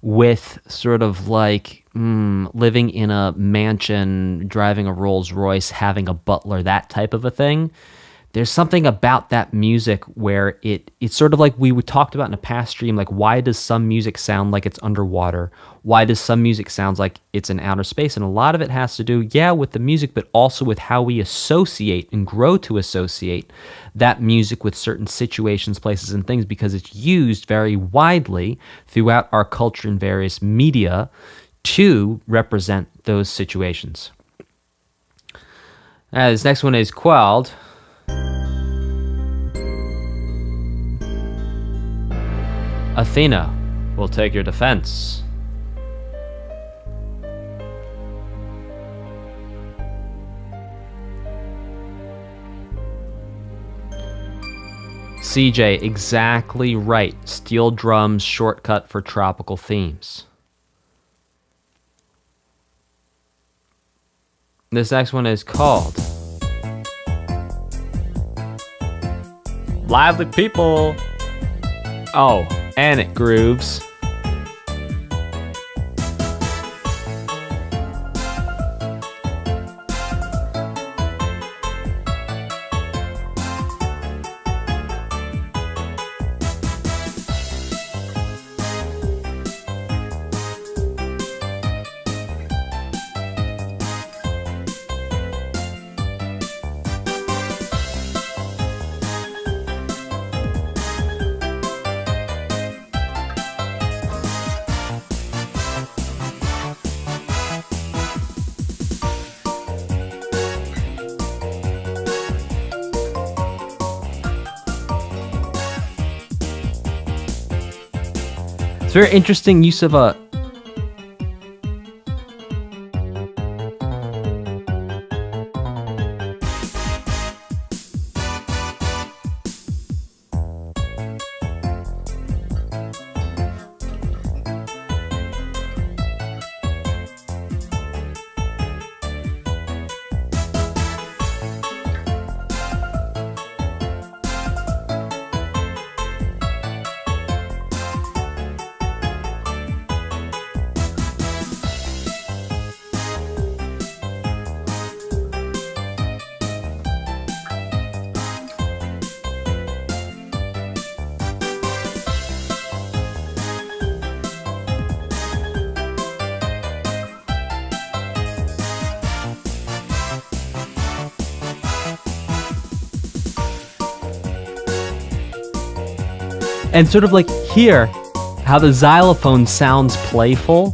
with sort of like living in a mansion, driving a Rolls Royce, having a butler, that type of a thing. There's something about that music where it's sort of like we talked about in a past stream, like why does some music sound like it's underwater? Why does some music sound like it's in outer space? And a lot of it has to do, with the music, but also with how we associate and grow to associate that music with certain situations, places, and things, because it's used very widely throughout our culture and various media to represent those situations. This next one is called Athena will take your defense. CJ, exactly right. Steel drums, shortcut for tropical themes. This next one is called Lively People. Oh, and it grooves. It's very interesting use of a... And sort of like here, how the xylophone sounds playful.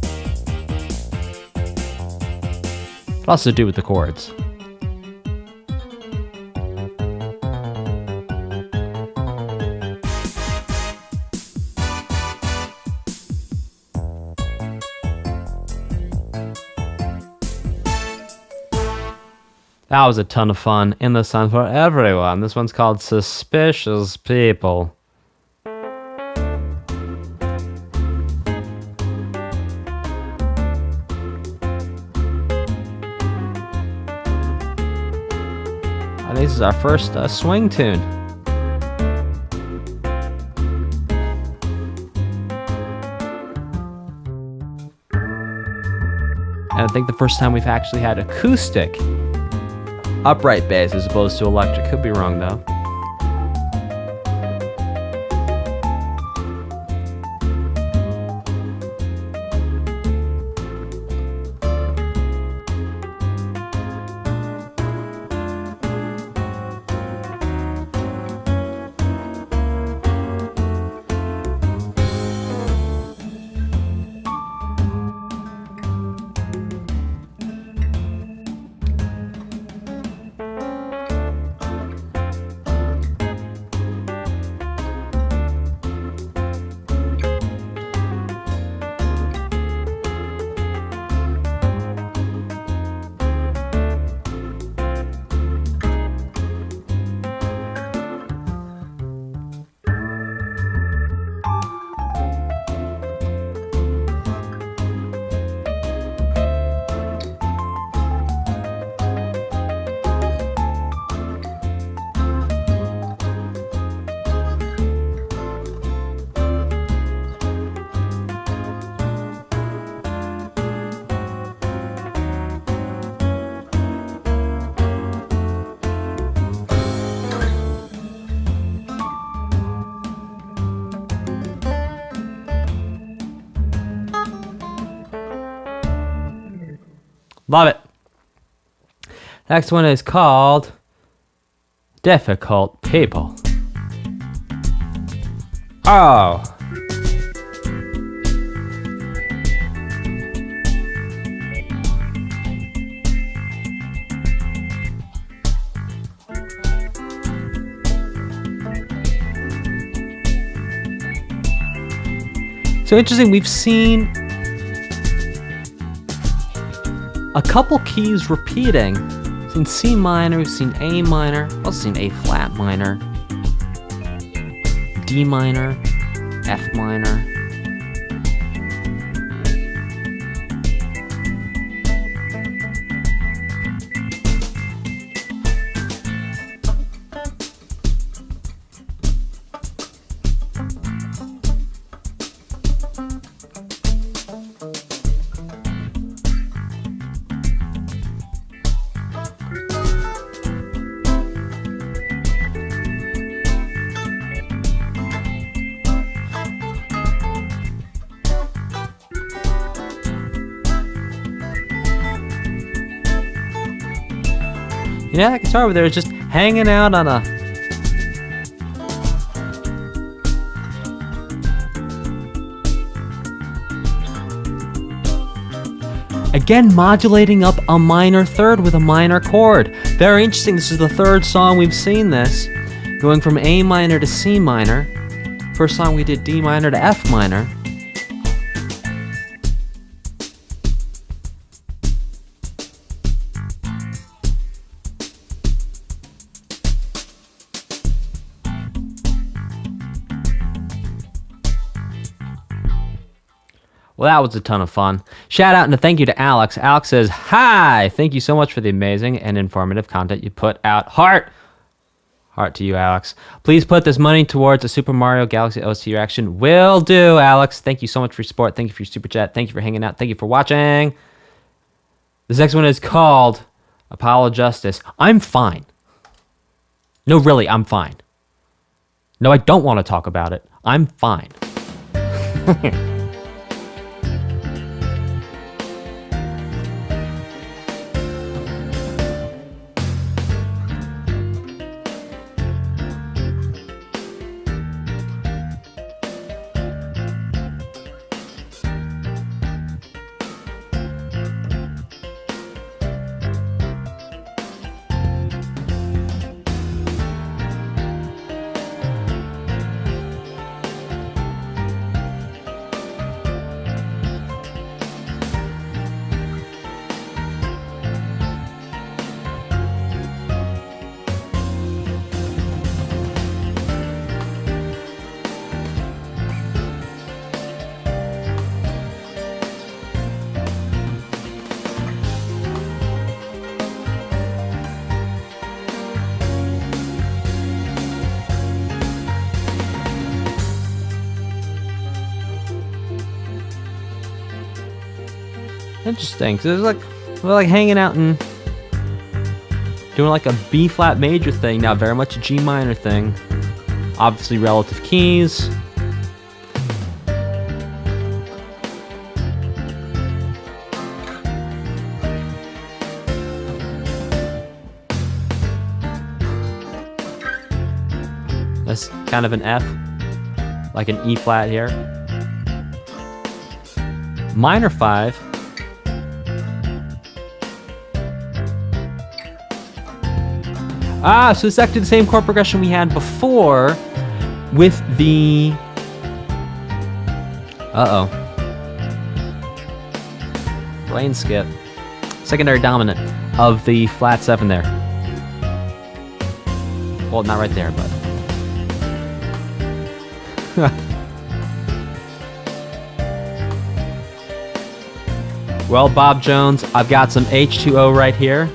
It also to do with the chords. That was a ton of fun in the sun for everyone. This one's called Suspicious People. This is our first swing tune. And I think the first time we've actually had acoustic upright bass as opposed to electric. Could be wrong though. Love it. Next one is called Difficult People. Oh. So interesting, we've seen a couple keys repeating. We've seen C minor, we've seen A minor, we've also seen A flat minor, D minor, F minor. Yeah, that guitar over there is just hanging out on a... Again, modulating up a minor third with a minor chord. Very interesting. This is the third song we've seen this. Going from A minor to C minor. First song we did D minor to F minor. Well, that was a ton of fun. Shout out and a thank you to Alex. Alex says, "Hi, thank you so much for the amazing and informative content you put out." Heart to you, Alex. Please put this money towards a Super Mario Galaxy OST reaction. Will do, Alex. Thank you so much for your support. Thank you for your super chat. Thank you for hanging out. Thank you for watching. This next one is called Apollo Justice. I'm fine. No, really, I'm fine. No, I don't want to talk about it. I'm fine. Interesting. So it's like we're like hanging out and doing like a B flat major thing now, very much a G minor thing. Obviously relative keys. That's kind of an F, like an E flat here. Minor 5. So it's actually the same chord progression we had before with the... Brain skip. Secondary dominant of the flat 7 there. Well, not right there, but... Well, Bob Jones, I've got some H2O right here.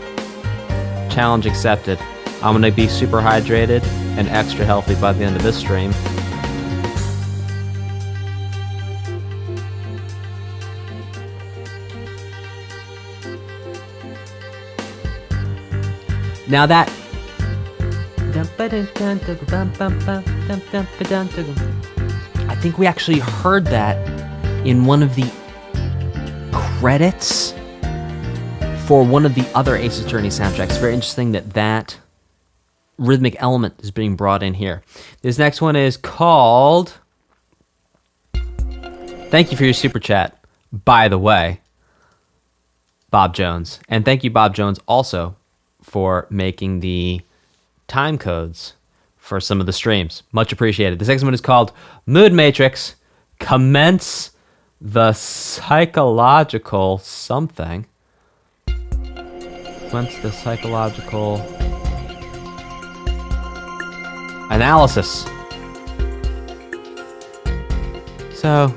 Challenge accepted. I'm gonna be super hydrated and extra healthy by the end of this stream. Now that... I think we actually heard that in one of the credits for one of the other Ace Attorney soundtracks. Very interesting that rhythmic element is being brought in here. This next one is called... Thank you for your super chat, by the way, Bob Jones. And thank you, Bob Jones, also for making the time codes for some of the streams. Much appreciated. This next one is called Mood Matrix. Commence the psychological something. Commence the psychological analysis. So,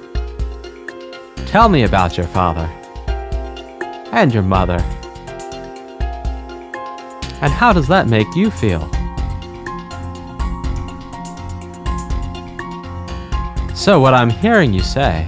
tell me about your father and your mother. And how does that make you feel? So what I'm hearing you say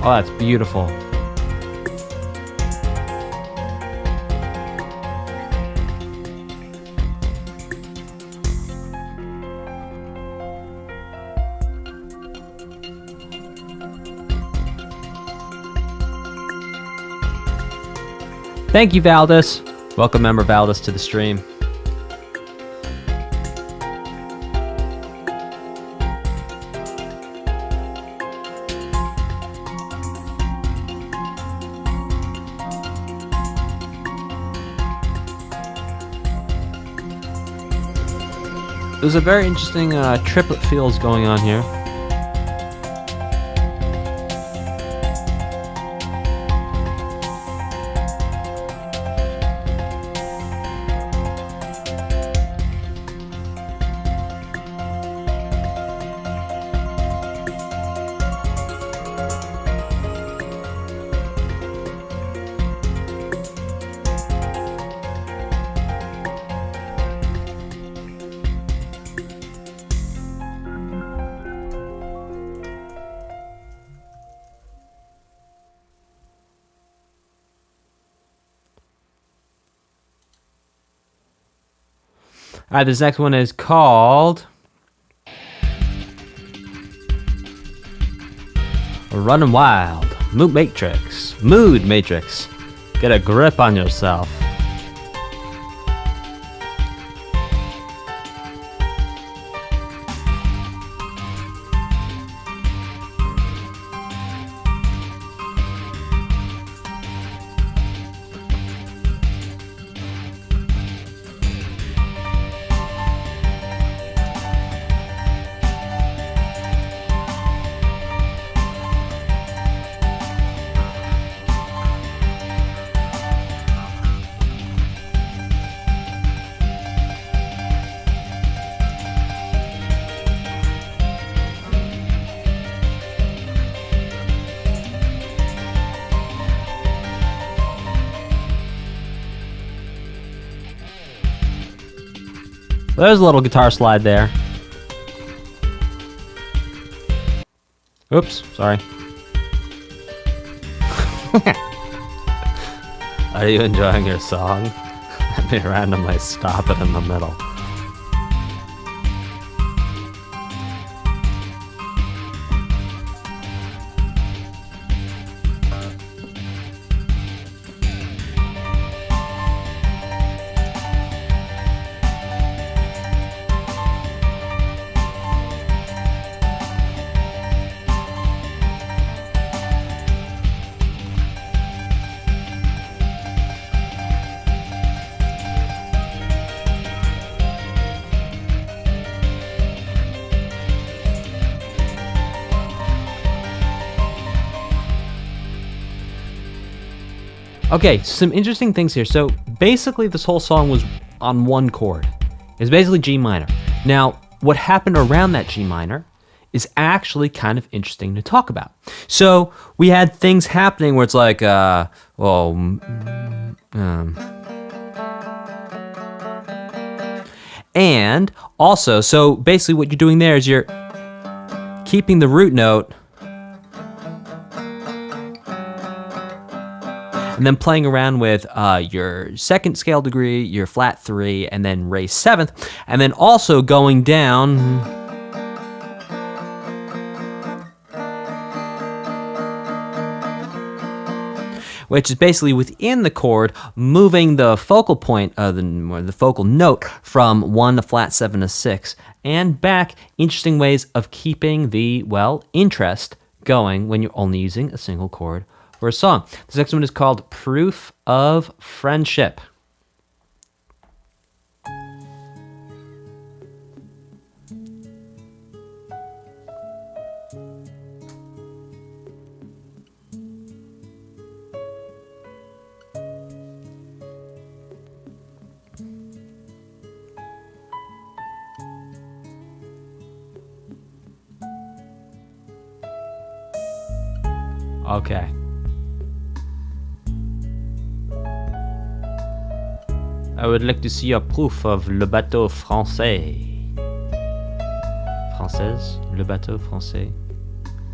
oh, that's beautiful. Thank you, Valdez. Welcome, member Valdez, to the stream. there's a very interesting triplet feels going on here. All right, this next one is called Running Wild. Mood Matrix. Get a grip on yourself. There's a little guitar slide there. Oops, sorry. Are you enjoying your song? Let me randomly stop it in the middle. Okay, some interesting things here. So basically this whole song was on one chord. It's basically G minor. Now, what happened around that G minor is actually kind of interesting to talk about. So we had things happening where it's like, and also, so basically what you're doing there is you're keeping the root note and then playing around with your second scale degree, your flat 3, and then raised 7th, and then also going down, which is basically within the chord, moving the focal point of the focal note from 1 to flat 7 to 6, and back. Interesting ways of keeping the, well, interest going when you're only using a single chord for a song. This next one is called Proof of Friendship. Okay. I would like to see a proof of le bateau français. Française? Le bateau français?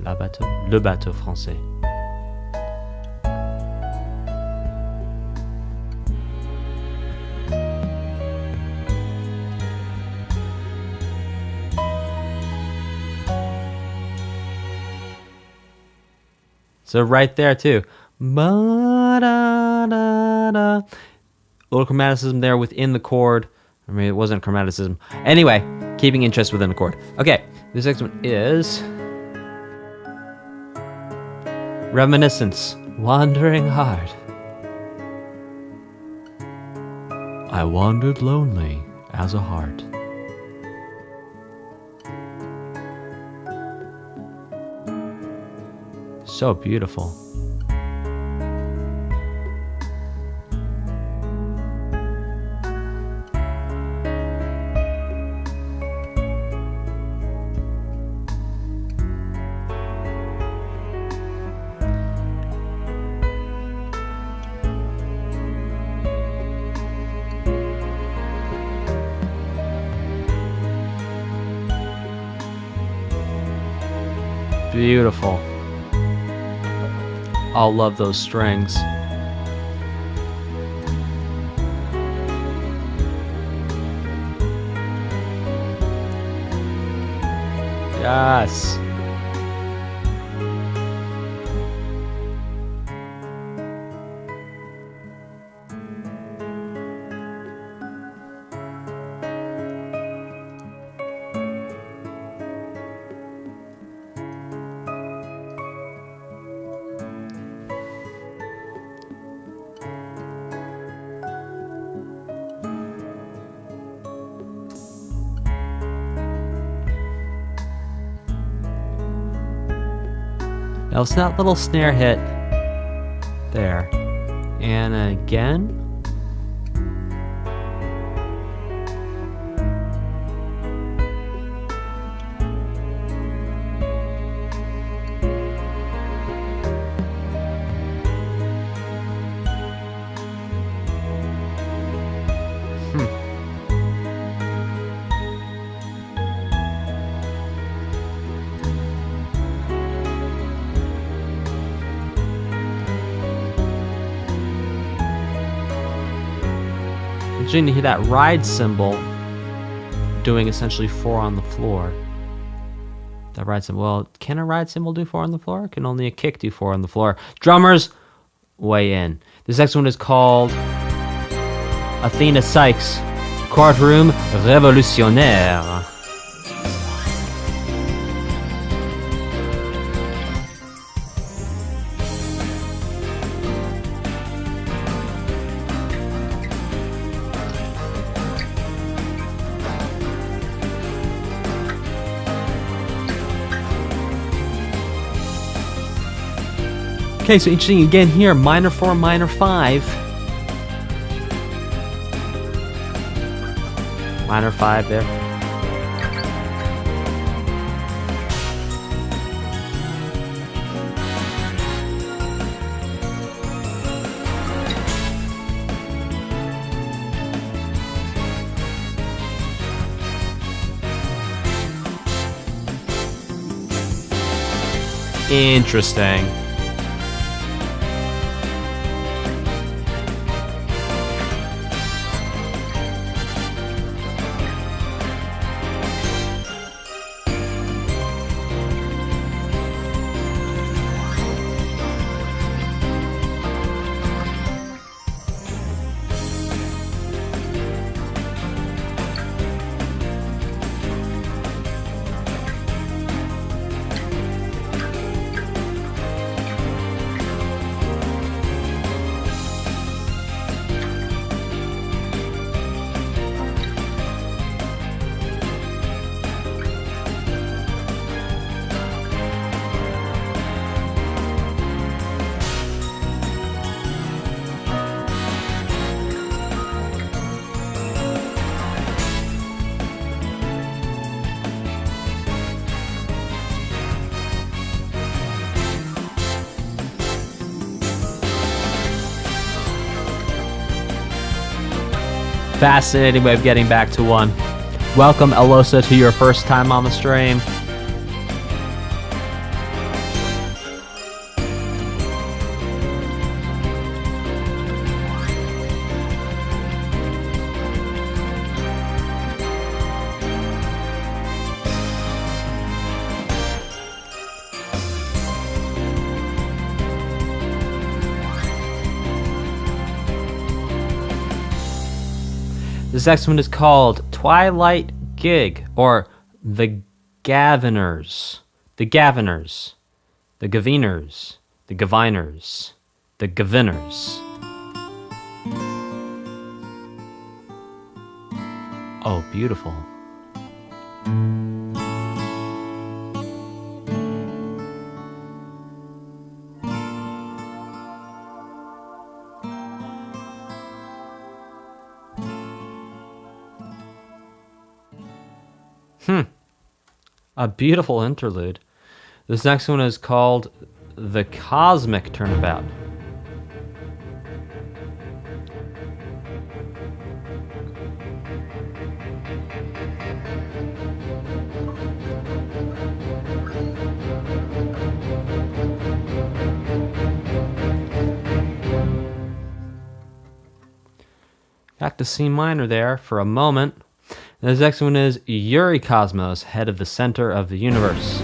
La bateau? Le bateau français. So right there too. Ba-da-da-da. Little chromaticism there within the chord. I mean, it wasn't chromaticism. Anyway, keeping interest within the chord. Okay, this next one is Reminiscence, Wandering Heart. I wandered lonely as a heart. So beautiful. Beautiful. I'll love those strings. Yes. Now it's that little snare hit there. And again. Interesting to hear that ride cymbal doing essentially 4 on the floor. That ride cymbal. Well, can a ride cymbal do 4 on the floor? Can only a kick do 4 on the floor? Drummers, weigh in. This next one is called Athena Cykes, Courtroom Révolutionnaire. Okay, so interesting again here, minor 4, minor 5. Minor 5 there. Interesting. Fascinating way of getting back to 1. Welcome, Elosa, to your first time on the stream. This next one is called Twilight Gig, or The Gavinners. The Gavinners. The Gavinners. The Gavinners. The Gavinners. Oh, beautiful. A beautiful interlude. This next one is called the Cosmic Turnabout. Back to C minor there for a moment. This next one is Yuri Cosmos, head of the center of the universe.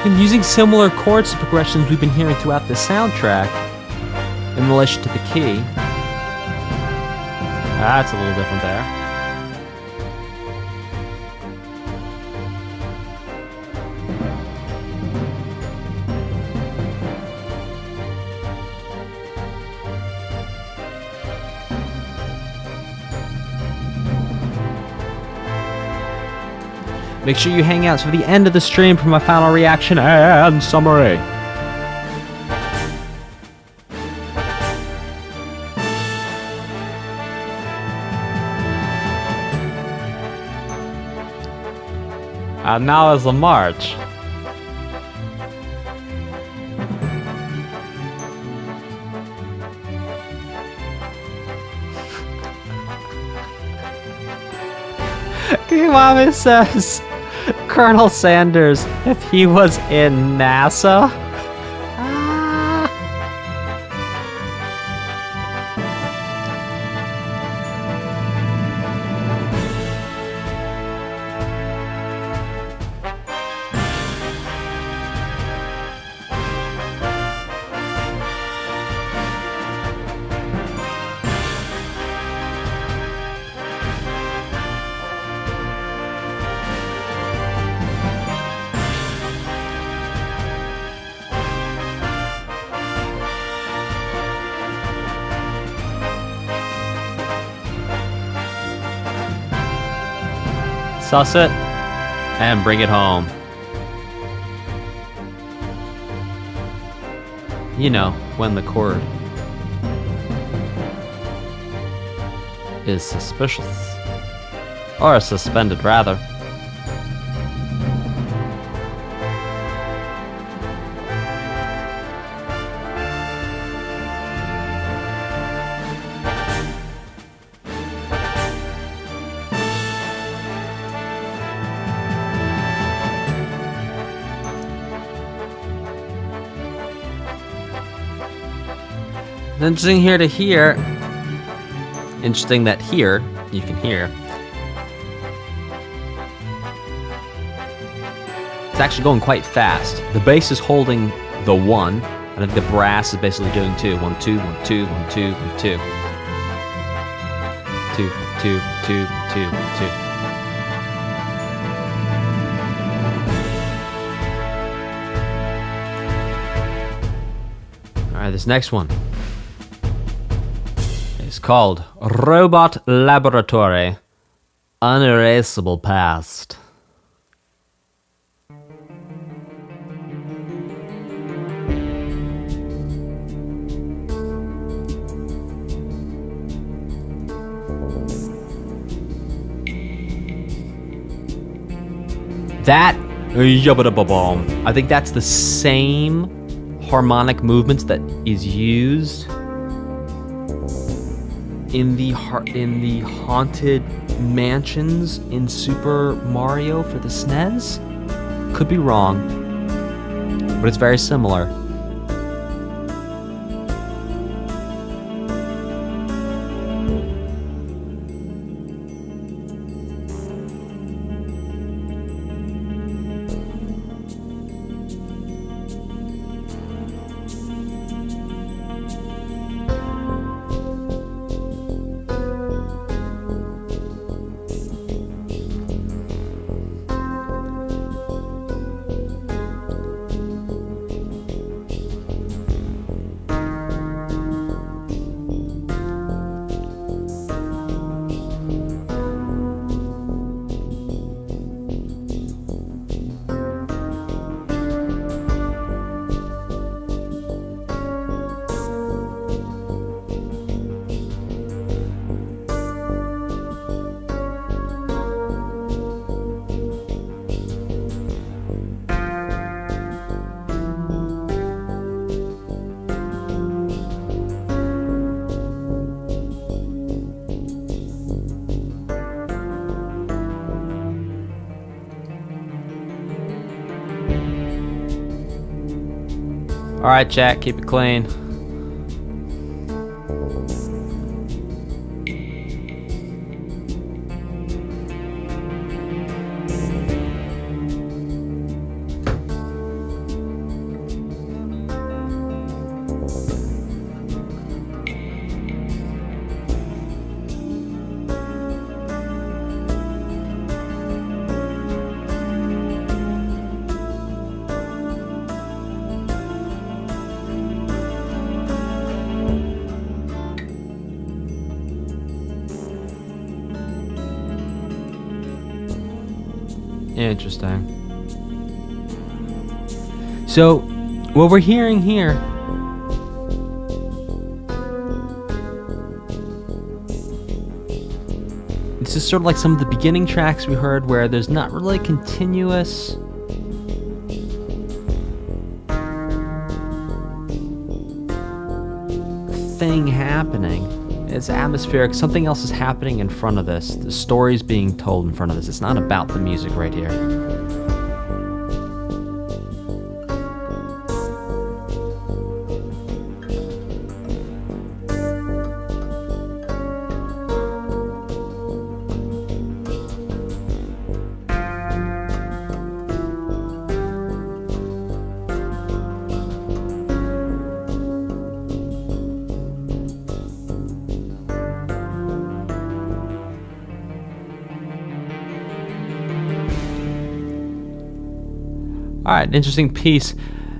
And using similar chords progressions we've been hearing throughout the soundtrack in relation to the key. That's a little different there. Make sure you hang out for the end of the stream for my final reaction and summary. And now is the march. Mama says Colonel Sanders, if he was in NASA. Suss it and bring it home. You know, when the chord is suspicious. Or suspended, rather. Interesting here to hear. Interesting that here, you can hear. It's actually going quite fast. The bass is holding the 1, and I think the brass is basically doing 2. 1, 2, 1, 2, 1, 2, 1, 2. 2, 2, 2, 2, 2. Alright, this next one. It's called Robot Laboratory, Unerasable Past. That, I think that's the same harmonic movements that is used in the haunted mansions in Super Mario for the SNES. Could be wrong, but it's very similar. All right, chat, keep it clean. Interesting. So, what we're hearing here this is sort of like some of the beginning tracks we heard where there's not really a continuous thing happening. It's atmospheric. Something else is happening in front of this. The story's being told in front of this. It's not about the music right here. All right, interesting piece.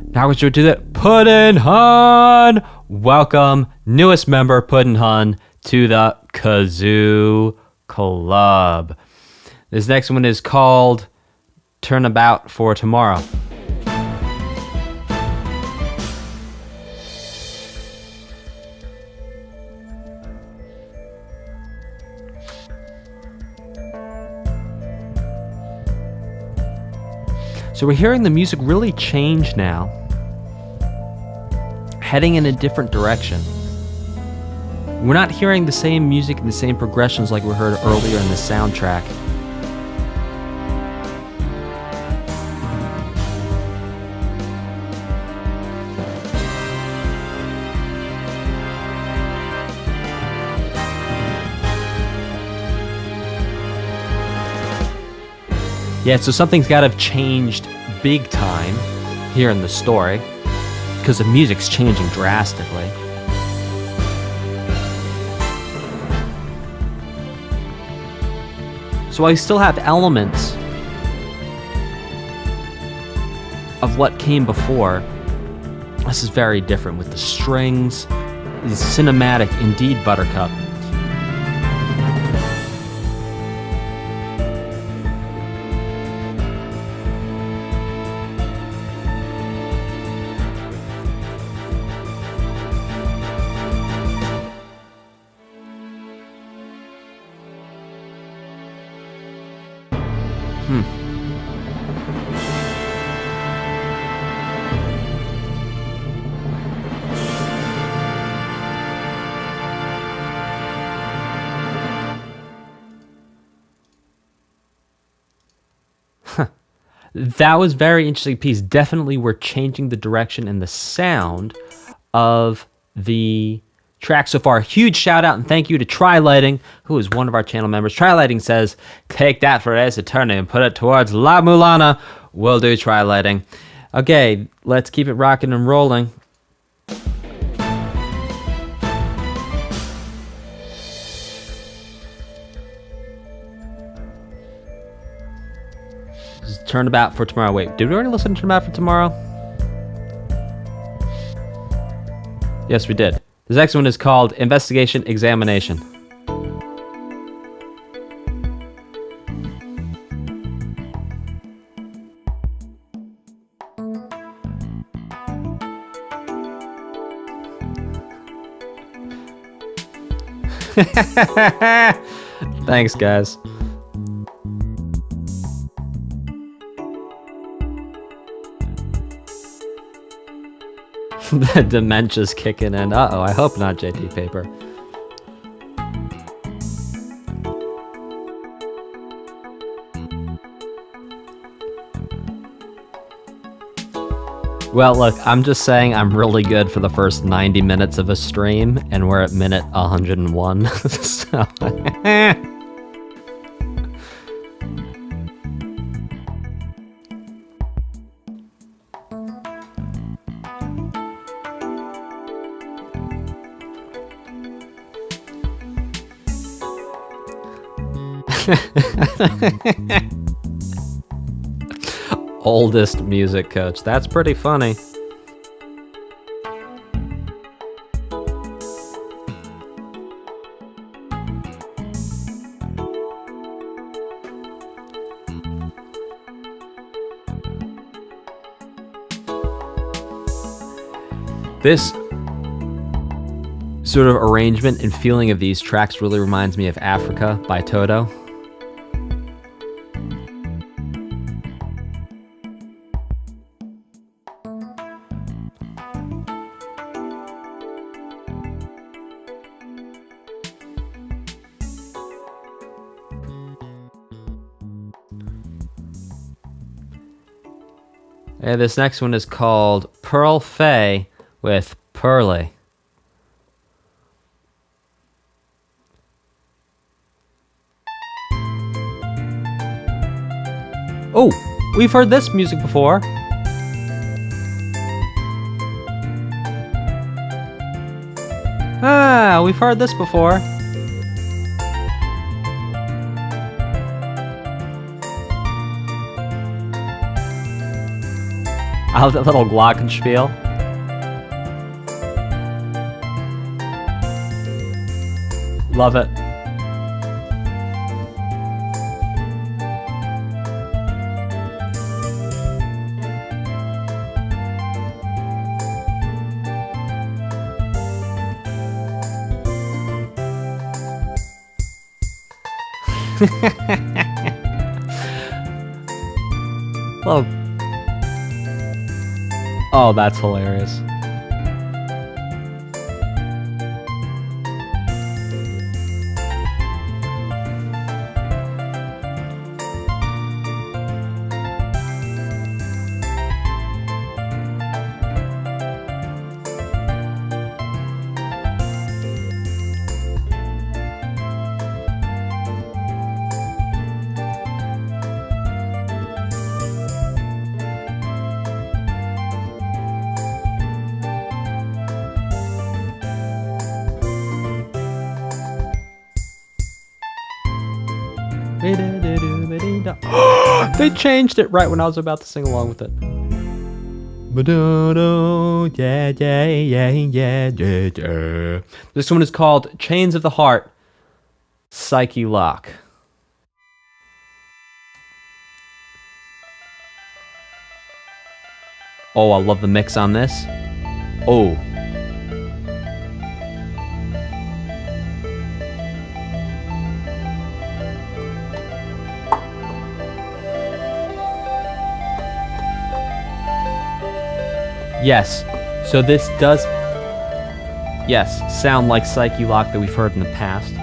Now we're going to do that. Puddin' Hun! Welcome, newest member, Puddin' Hun, to the Kazoo Club. This next one is called Turnabout for Tomorrow. So we're hearing the music really change now, heading in a different direction. We're not hearing the same music and the same progressions like we heard earlier in the soundtrack. Yeah, so something's got to have changed big time here in the story because the music's changing drastically. So I still have elements of what came before. This is very different with the strings. It's cinematic indeed, Buttercup. That was very interesting piece. Definitely we're changing the direction and the sound of the track so far. Huge shout out and thank you to Try Lighting, who is one of our channel members. Try Lighting says, take that for Ace Attorney and put it towards La Mulana. Will do, Try Lighting. Okay, let's keep it rocking and rolling. Turnabout for Tomorrow. Wait, did we already listen to Turnabout for Tomorrow? Yes, we did. This next one is called Investigation Examination. Thanks, guys. The dementia's kicking in. Uh-oh, I hope not, JT Paper. Well, look, I'm just saying I'm really good for the first 90 minutes of a stream, and we're at minute 101. So. Oldest music coach. That's pretty funny. This sort of arrangement and feeling of these tracks really reminds me of Africa by Toto. And this next one is called Pearl Fay with Pearly. Oh, we've heard this music before. Ah, we've heard this before. I love that little glockenspiel. Love it. Well, oh, that's hilarious. They changed it right when I was about to sing along with it. This one is called Chains of the Heart, Psyche Lock. Oh, I love the mix on this. Oh. Yes, so this does, yes, sound like Psyche Lock that we've heard in the past.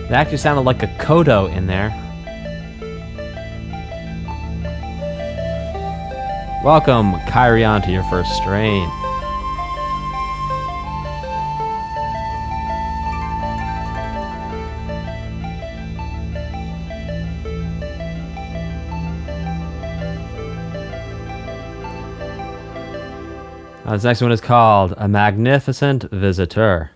It actually sounded like a coda in there. Welcome, Kyrion, to your first stream. This next one is called A Magnificent Visitor.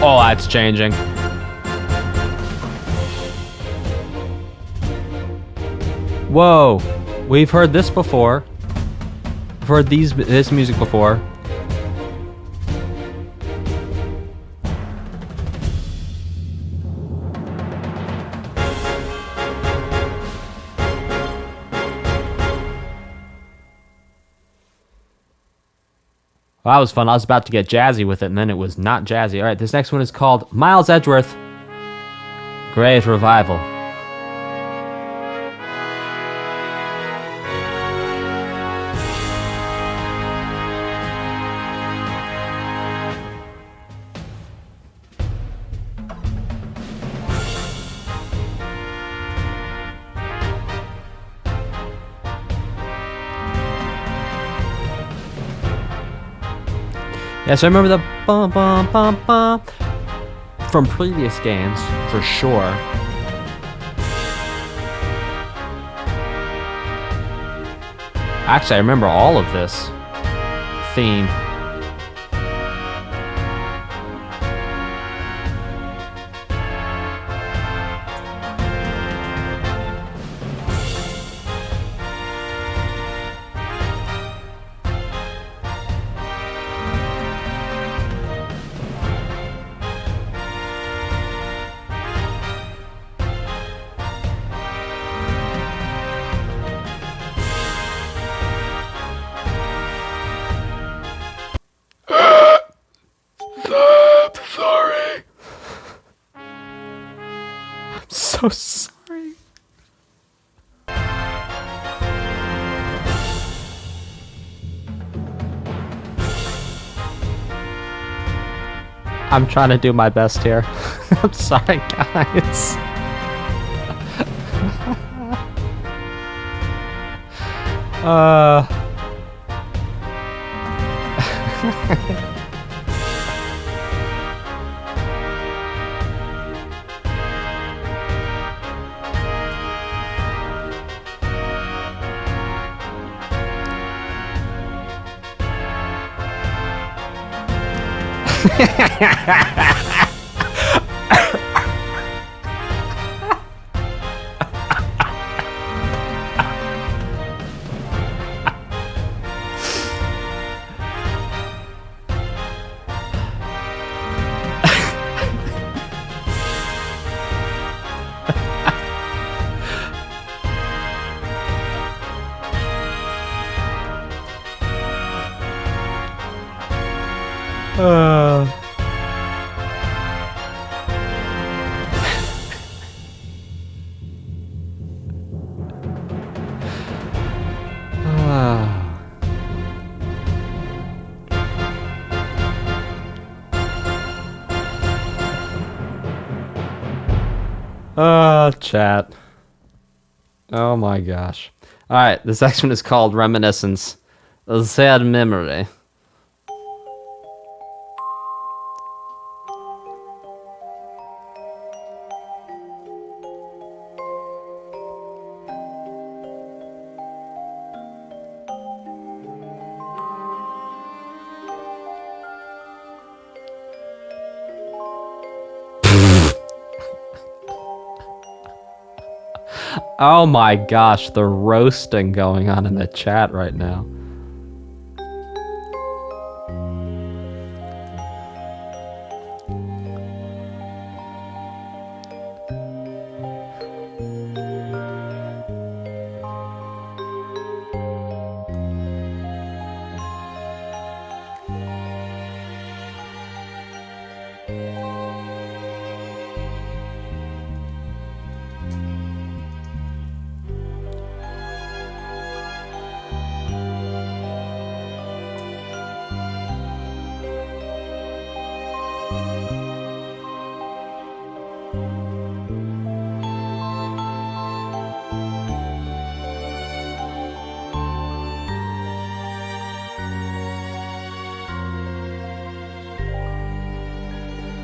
Oh, that's changing. Whoa, we've heard this before. We've heard this music before. Well, that was fun. I was about to get jazzy with it, and then it was not jazzy. All right, this next one is called Miles Edgeworth, Great Revival. Yes, I remember the bum bum bum bum from previous games, for sure. Actually, I remember all of this theme. So sorry. I'm trying to do my best here. I'm sorry, guys. Chat. Oh my gosh. Alright, this next one is called Reminiscence A Sad Memory. Oh my gosh, the roasting going on in the chat right now.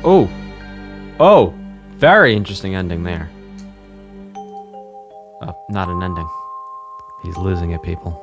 Oh, oh, very interesting ending there. Oh, not an ending. He's losing it, people.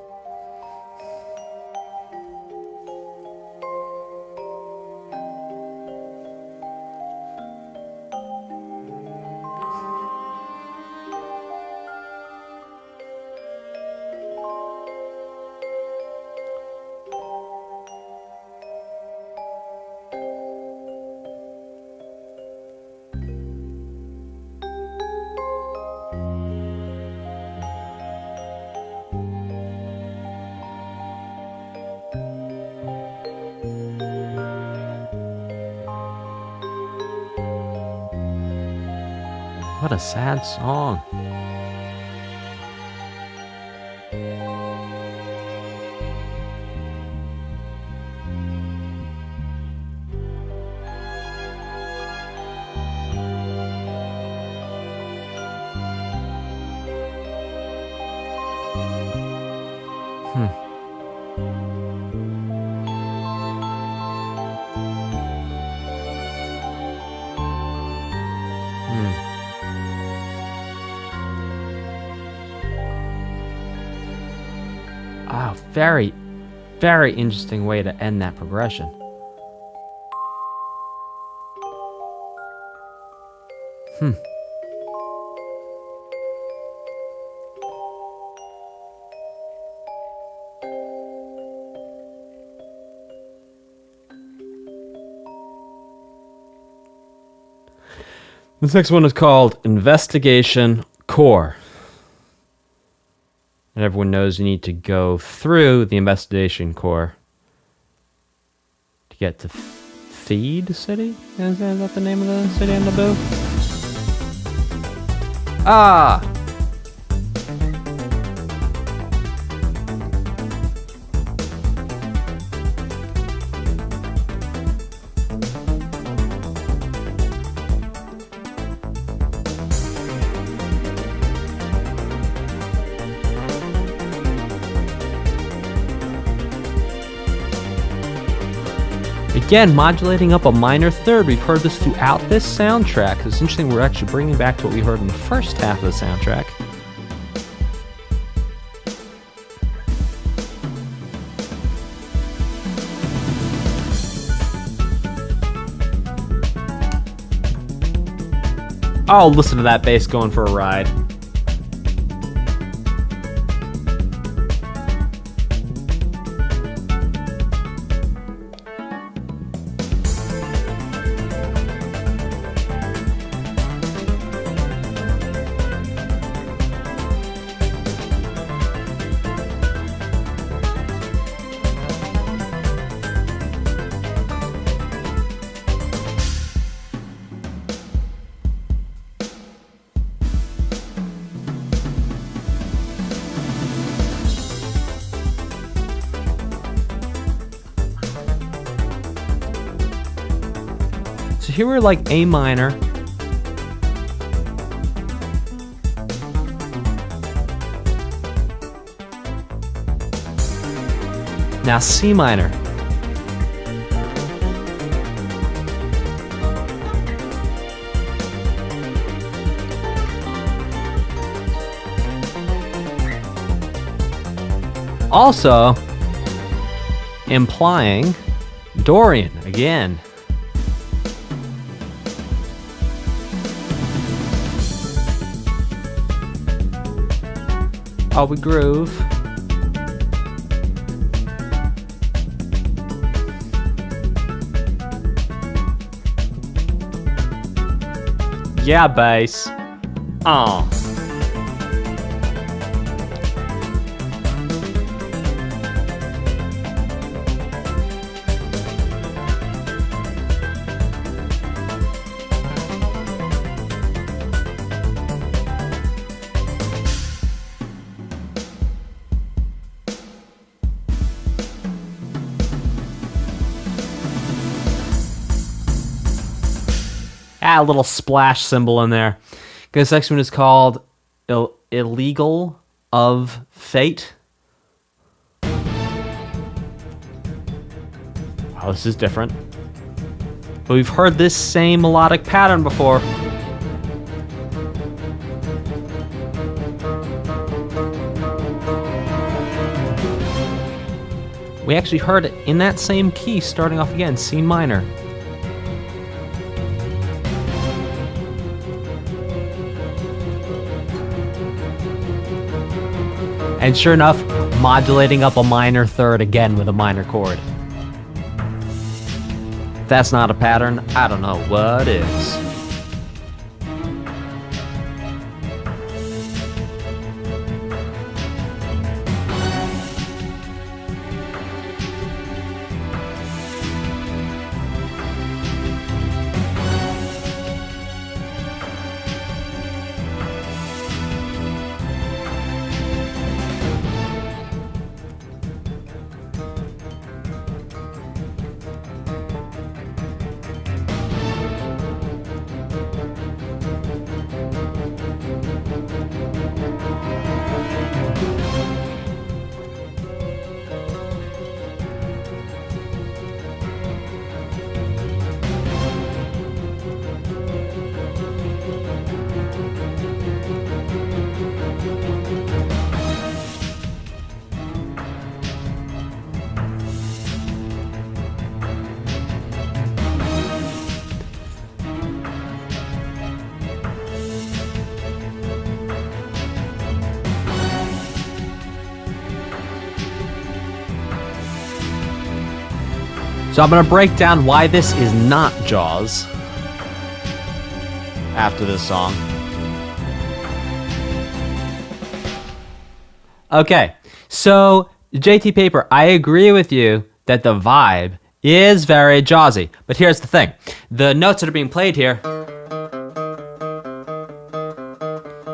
What a sad song. Wow, very, very interesting way to end that progression. This next one is called Investigation Core. And everyone knows you need to go through the investigation core to get to Feed City? Is that the name of the city in Naboo? Ah! Again, modulating up a minor third. We've heard this throughout this soundtrack. It's interesting we're actually bringing back to what we heard in the first half of the soundtrack. Oh, listen to that bass going for a ride. So here we're like A minor. Now C minor. Also implying Dorian again. Oh, we groove. Yeah, bass. Oh. A little splash symbol in there. This next one is called Illegal of Fate. Wow, this is different. But we've heard this same melodic pattern before. We actually heard it in that same key starting off again, C minor. And sure enough, modulating up a minor third again with a minor chord. If that's not a pattern, I don't know what is. So I'm going to break down why this is not Jaws after this song. Okay, so JT Paper, I agree with you that the vibe is very Jawsy, but here's the thing. The notes that are being played here,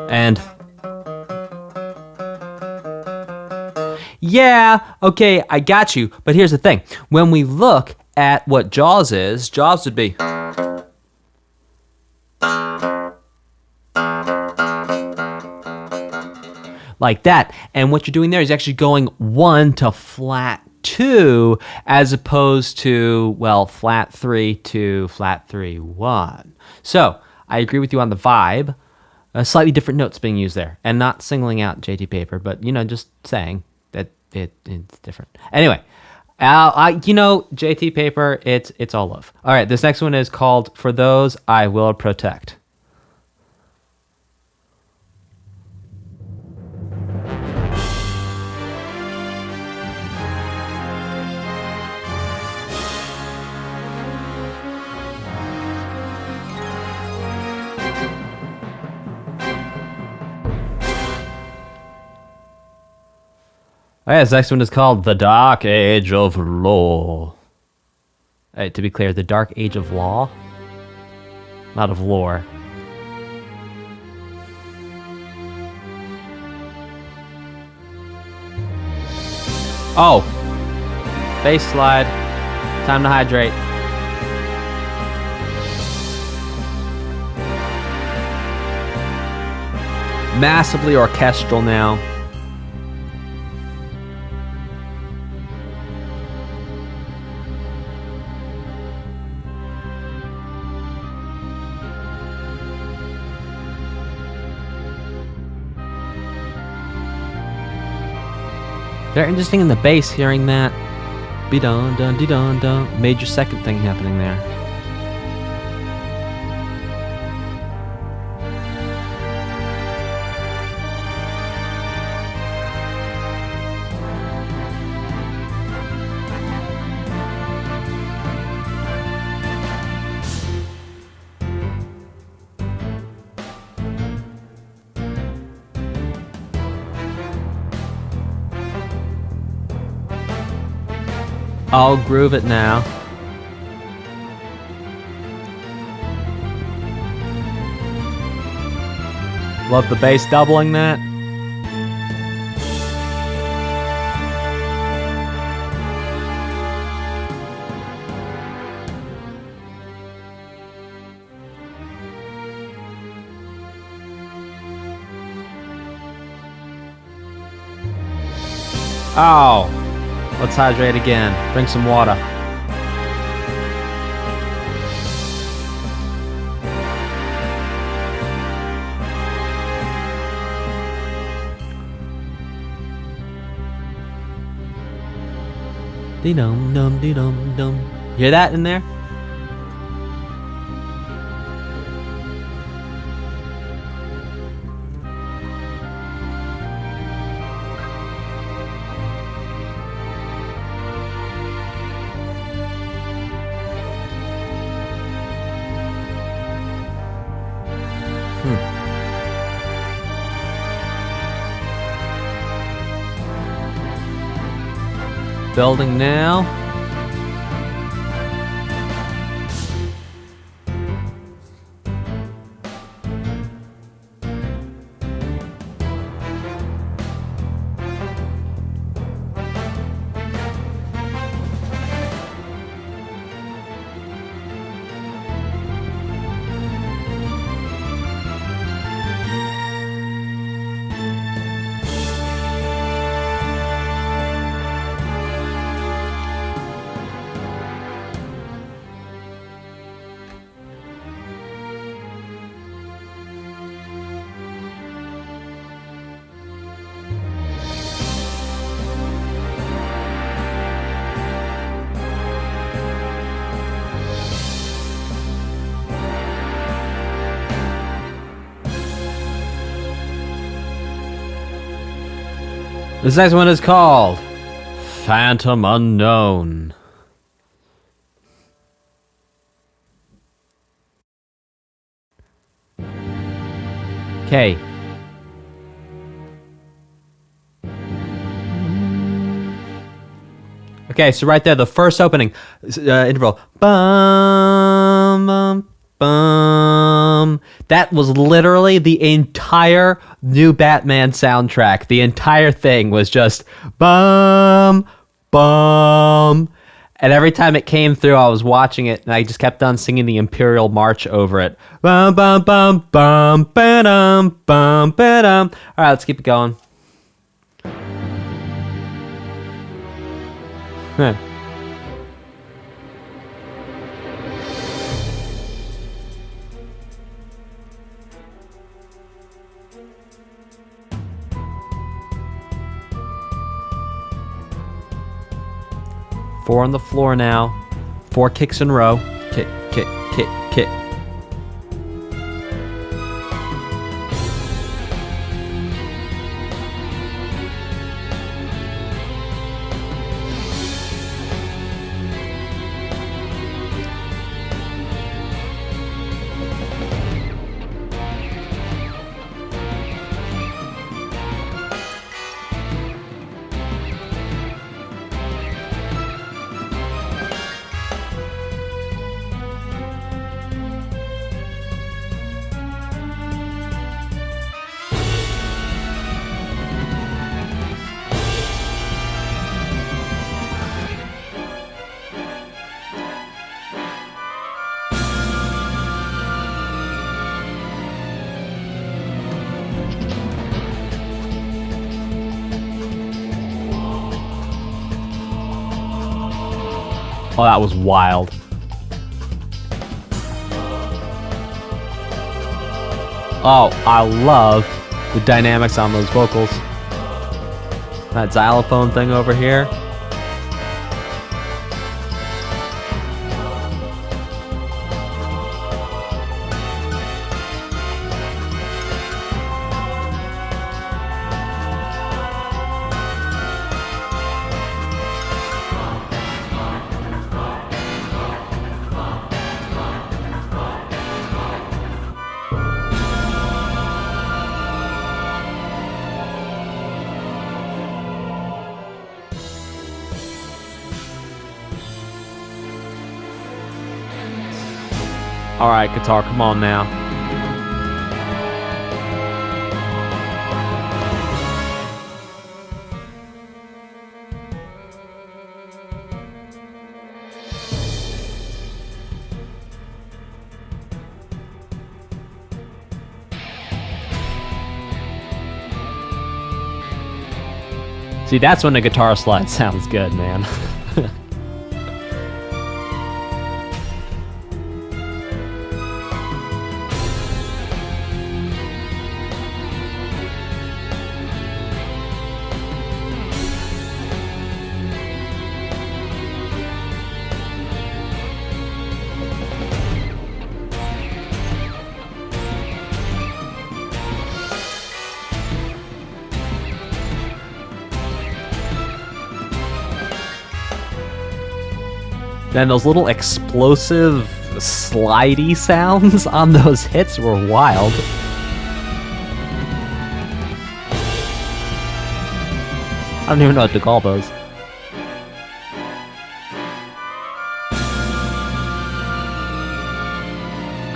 and yeah, okay, I got you, but here's the thing. When we look at what Jaws is, Jaws would be like that, and what you're doing there is actually going 1 to flat 2 as opposed to, well, flat 3 to flat 3 1. So I agree with you on the vibe. Slightly different notes being used there, and not singling out JT Paper, but just saying that it's different. Anyway, JT Paper, it's all love. All right, this next one is called "For Those I Will Protect." Alright, this next one is called The Dark Age of Law. Alright, to be clear, The Dark Age of Law? Not of lore. Oh! Bass slide. Time to hydrate. Massively orchestral now. Very interesting in the bass, hearing that be-dun dun dee-dun dun major second thing happening there. I'll groove it now. Love the bass doubling that. Oh. Let's hydrate again. Drink some water. Dee-dum dum dee-dum dum. Hear that in there? Building now. This next one is called Phantom Unknown. Okay. Okay, so right there, the first opening interval. Bum, bum, bum. That was literally the entire new Batman soundtrack. The entire thing was just bum, bum. And every time it came through, I was watching it, and I just kept on singing the Imperial March over it. Bum, bum, bum, bum, ba-dum, bum, ba-dum. All right, let's keep it going. Huh. Four on the floor now. 4 kicks in a row. Kick, kick, kick, kick. Oh, that was wild. Oh, I love the dynamics on those vocals. That xylophone thing over here. All right, guitar, come on now. See, that's when the guitar slide sounds good, man. Then those little explosive, slidey sounds on those hits were wild. I don't even know what to call those.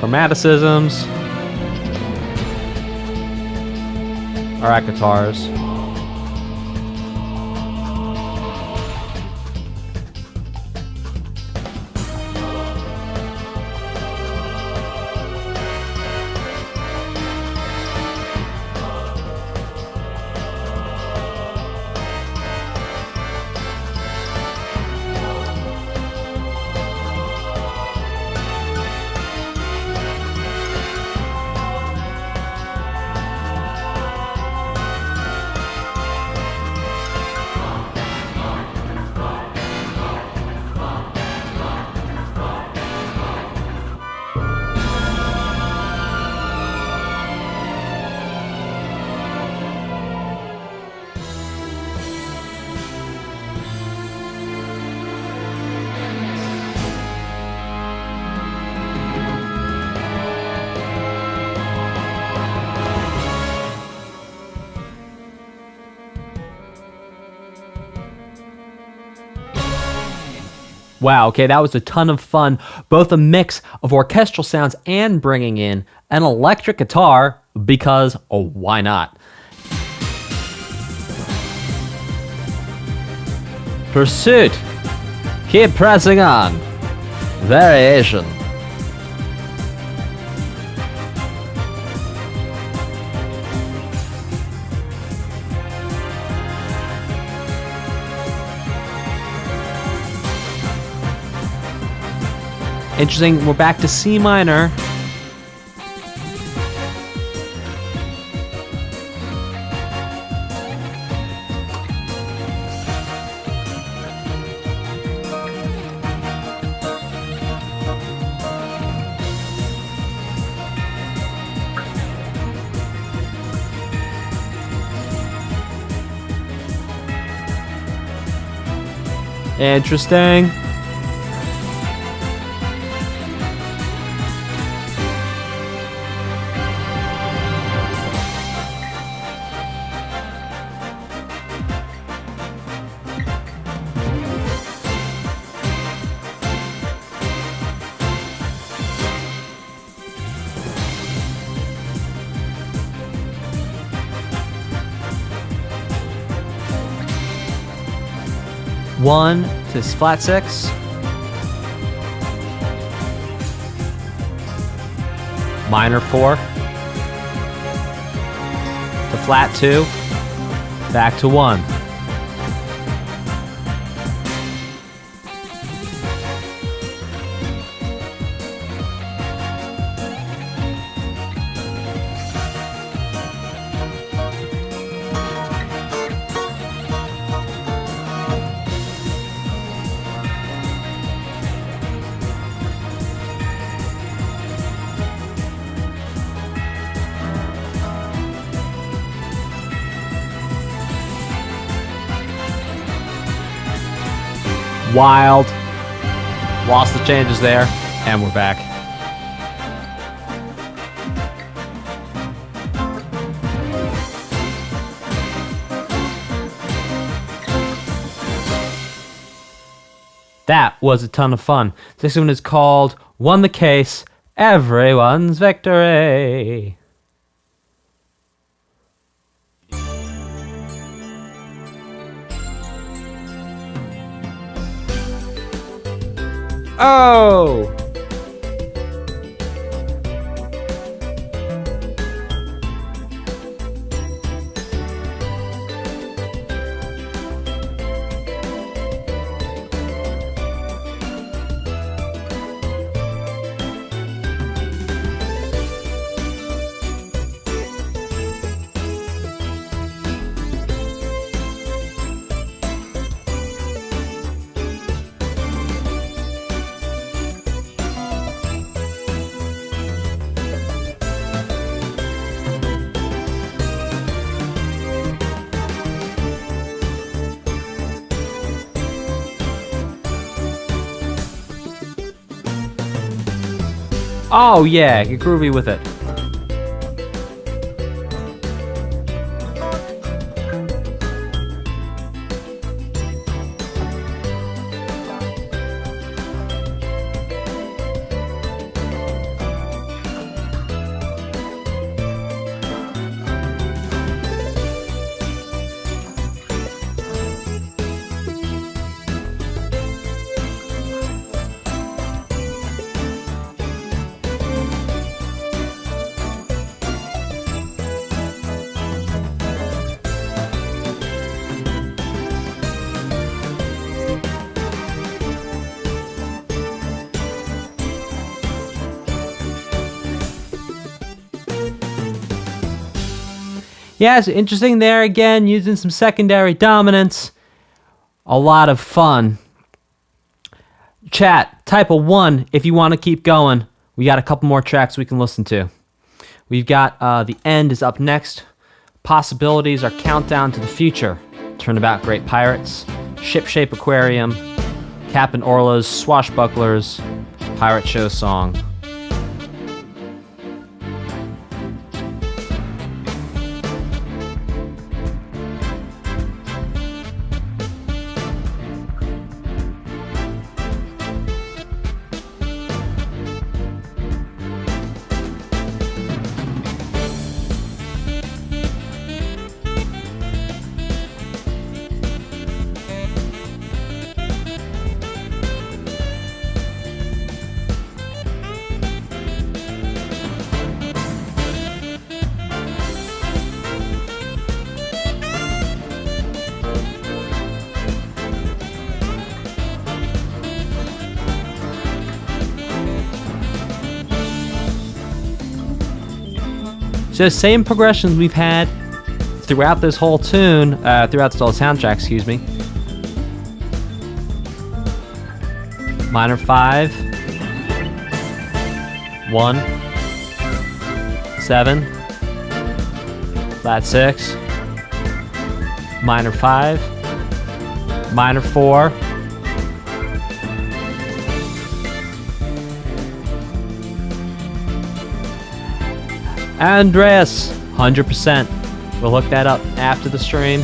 Chromaticisms. Alright, guitars. Wow, okay, that was a ton of fun. Both a mix of orchestral sounds and bringing in an electric guitar, because why not? Pursuit. Keep pressing on. Variation. Interesting, we're back to C minor. Interesting. One to flat 6. Minor 4. To flat 2. Back to 1. Wild. Lost the changes there, and we're back. That was a ton of fun. This one is called Won the Case, Everyone's Victory. Oh! Oh yeah, get groovy with it. Yeah, it's interesting there again, using some secondary dominance. A lot of fun. Chat, type a 1 if you want to keep going. We got a couple more tracks we can listen to. We've got The End is up next. Possibilities are Countdown to the Future. Turnabout Great Pirates. Shipshape Aquarium. Captain Orlo's Swashbucklers. Pirate Show Song. So same progressions we've had throughout this whole tune, throughout this whole soundtrack, excuse me. Minor 5, 1, 7, flat 6, minor 5, minor 4, Andreas, 100%. We'll look that up after the stream.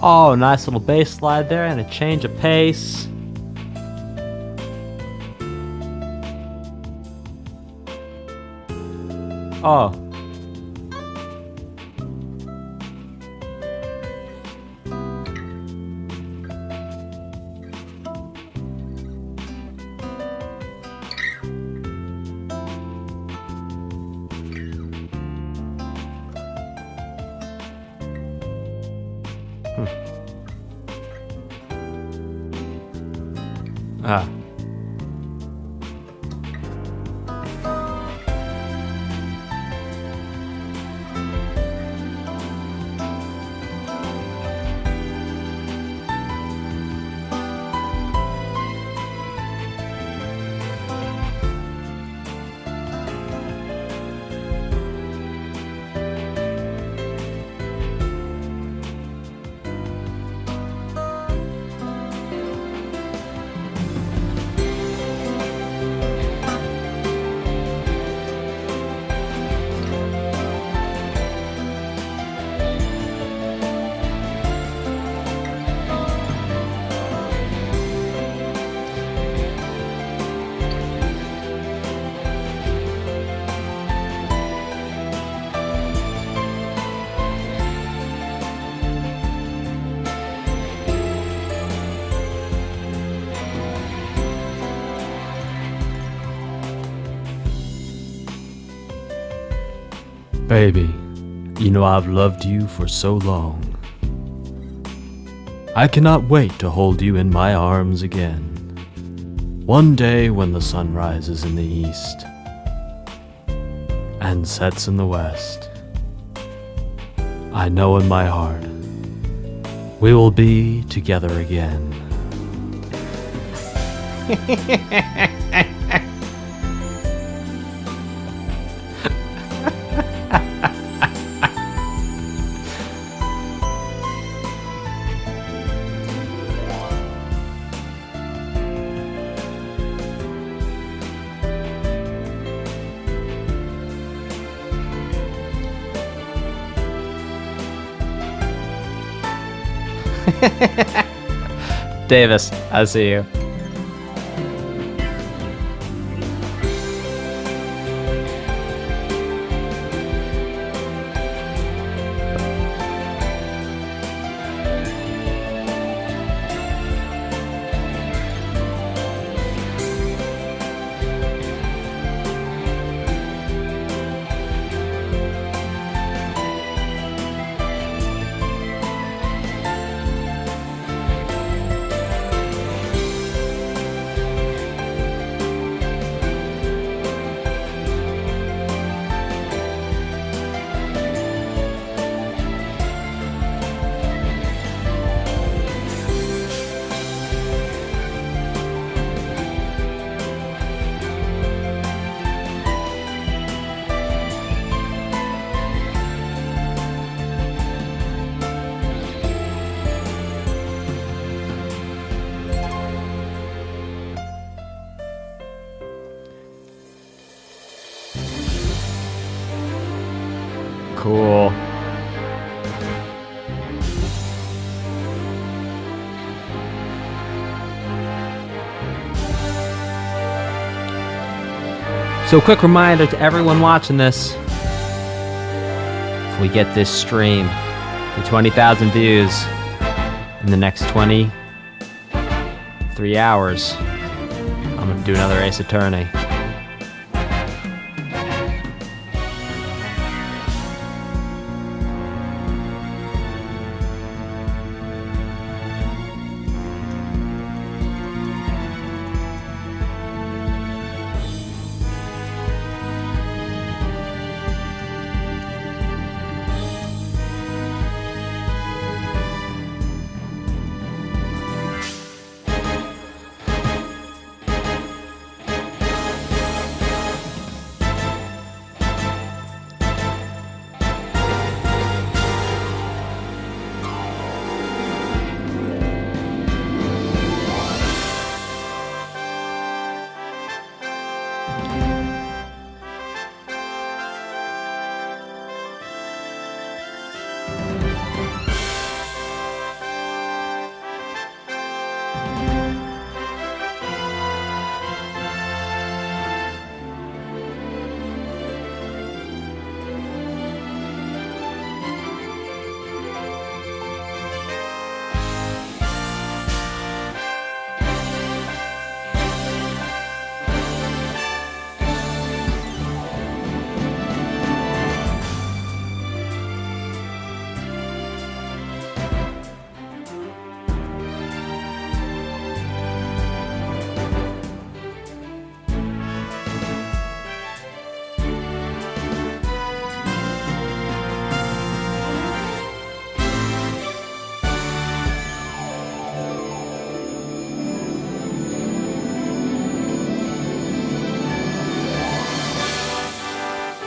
Oh, nice little bass slide there and a change of pace. Oh. Ah. Baby, you know I've loved you for so long. I cannot wait to hold you in my arms again. One day when the sun rises in the east and sets in the west, I know in my heart we will be together again. Davis, I see you. Cool. So quick reminder to everyone watching this. If we get this stream to 20,000 views in the next 23 hours, I'm going to do another Ace Attorney.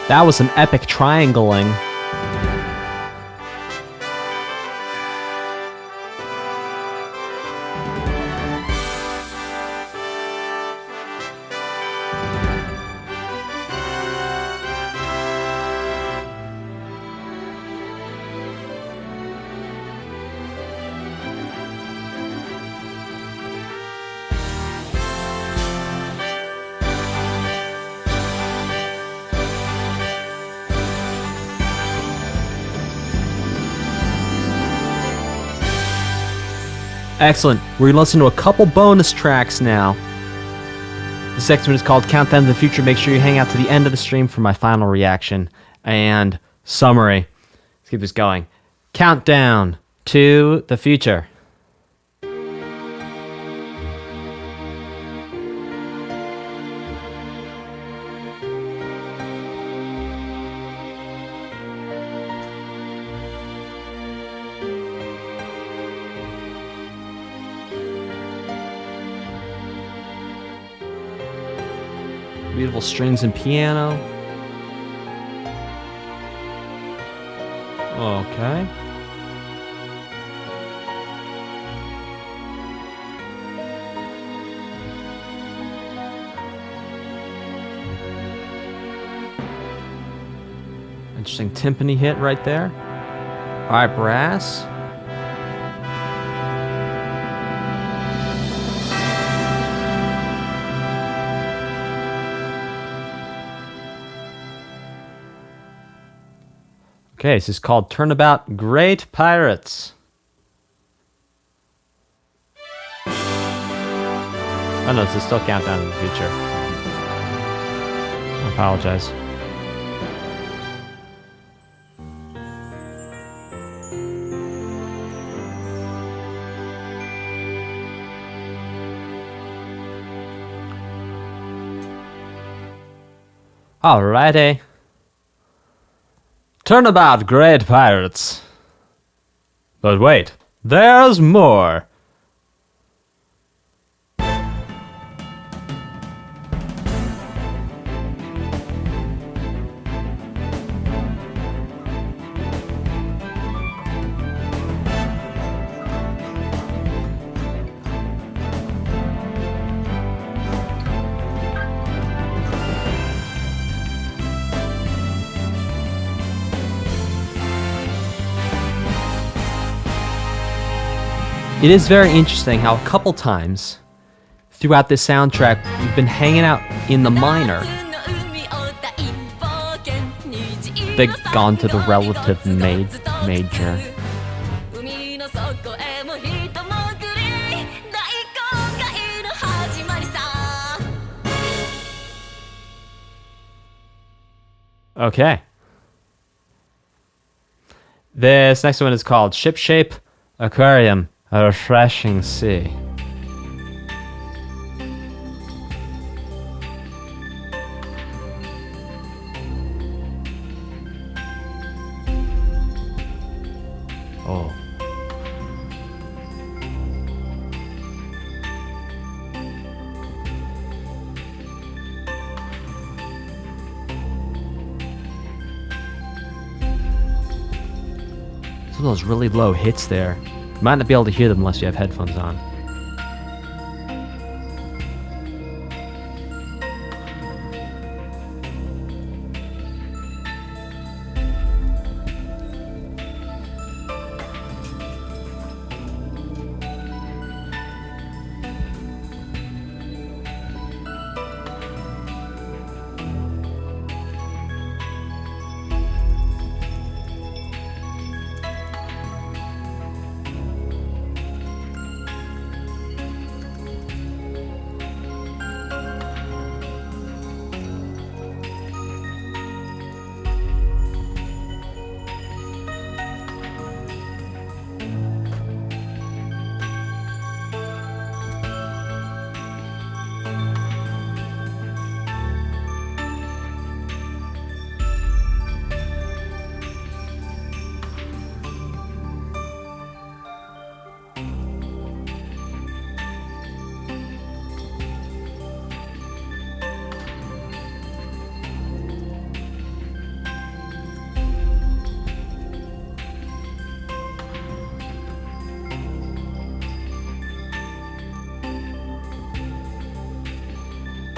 That was some epic triangling. Excellent. We're going to listen to a couple bonus tracks now. The next one is called Countdown to the Future. Make sure you hang out to the end of the stream for my final reaction and summary. Let's keep this going. Countdown to the Future. Beautiful strings and piano. Okay. Interesting timpani hit right there. All right, brass. Okay, this is called Turnabout Great Pirates. Oh no, this is still Countdown in the future. I apologize. Alrighty. Turnabout Great Pirates. But wait, there's more. It is very interesting how a couple times throughout this soundtrack we've been hanging out in the minor. They've gone to the relative major. Okay. This next one is called Shipshape Aquarium. A refreshing sea. Oh. Some of those really low hits there. You might not be able to hear them unless you have headphones on.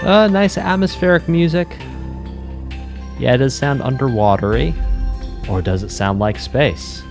Nice atmospheric music. Yeah, it does sound underwatery. Or does it sound like space?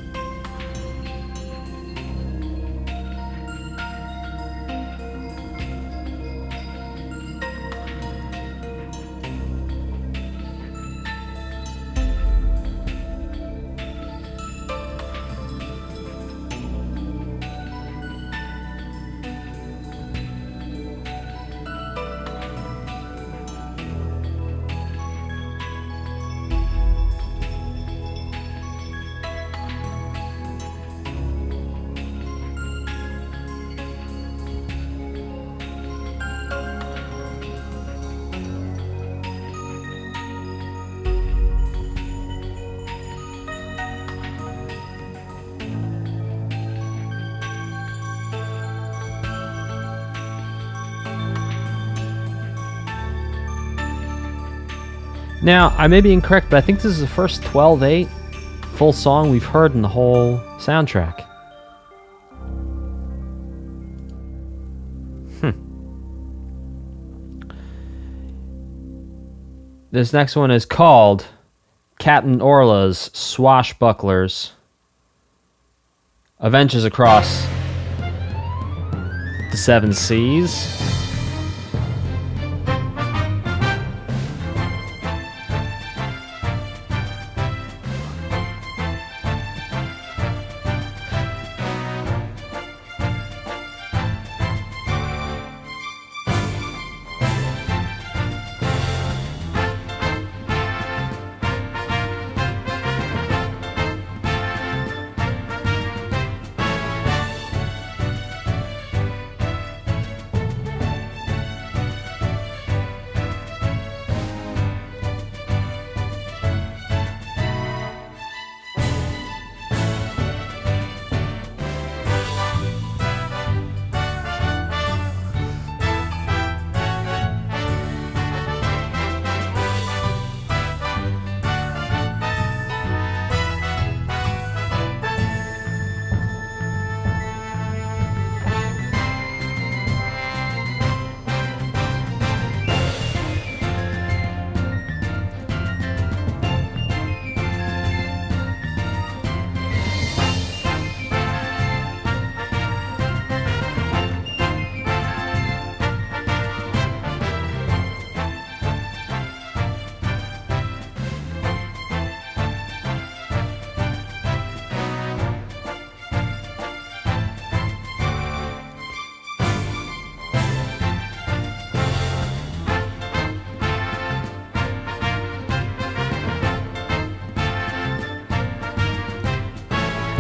Now, I may be incorrect, but I think this is the first 12/8 full song we've heard in the whole soundtrack. This next one is called Captain Orla's Swashbucklers. Adventures across the Seven Seas.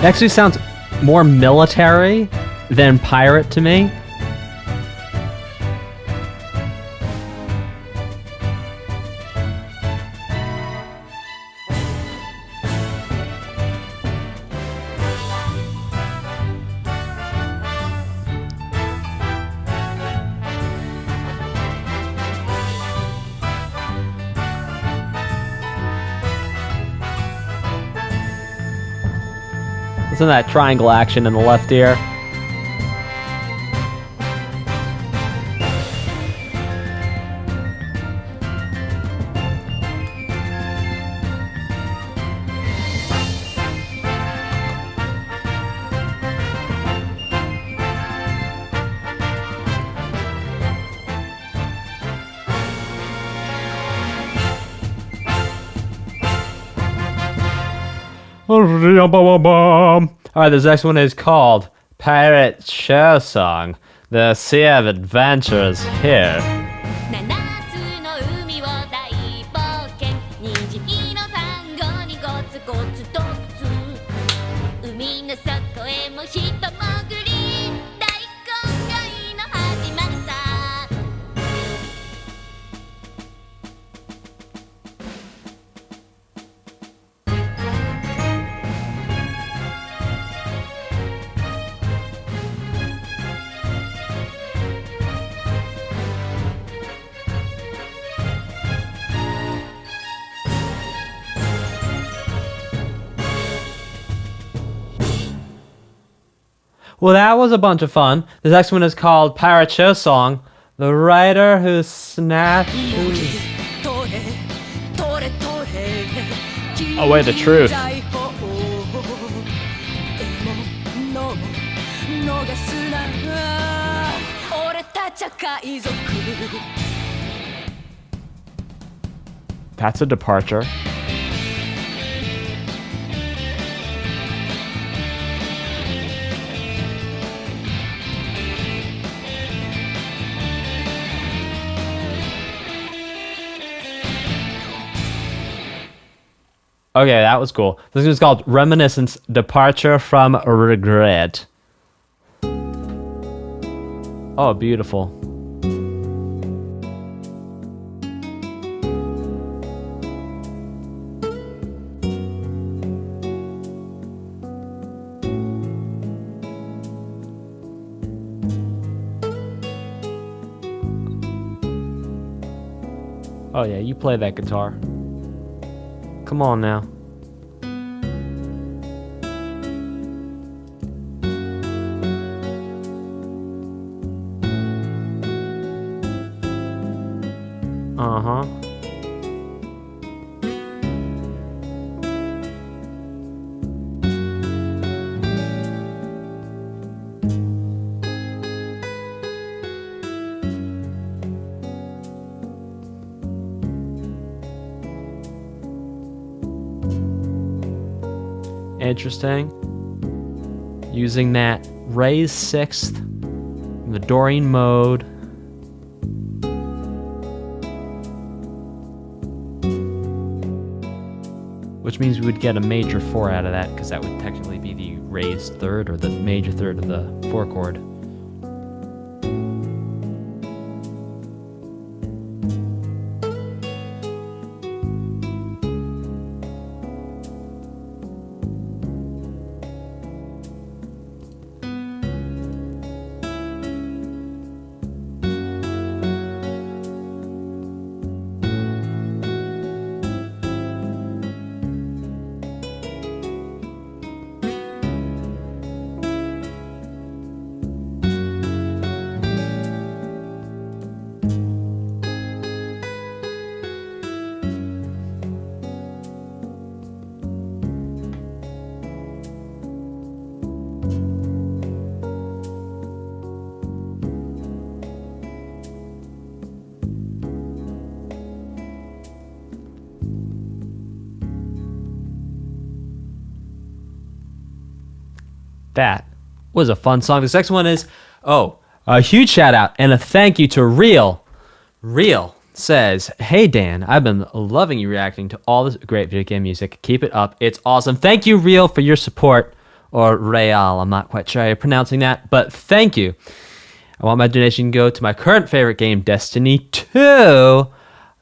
actually sounds more military than pirate to me. Listen to that triangle action in the left ear. Alright, this next one is called Pirate Show Song. The Sea of Adventure is here. Well, that was a bunch of fun. The next one is called Pirate Show Song. The writer who snatches away the truth. That's a departure. Okay, that was cool. This is called Reminiscence Departure from Regret. Oh, beautiful. Oh yeah, you play that guitar. Come on now. Uh-huh. Interesting. Using that raised sixth in the Dorian mode. Which means we would get a major 4 out of that, because that would technically be the raised third or the major third of the 4 chord. That was a fun song. This next one is, a huge shout out and a thank you to Real. Real says, "Hey Dan, I've been loving you reacting to all this great video game music. Keep it up. It's awesome." Thank you, Real, for your support or Real. I'm not quite sure how you're pronouncing that, but thank you. I want my donation to go to my current favorite game, Destiny 2. So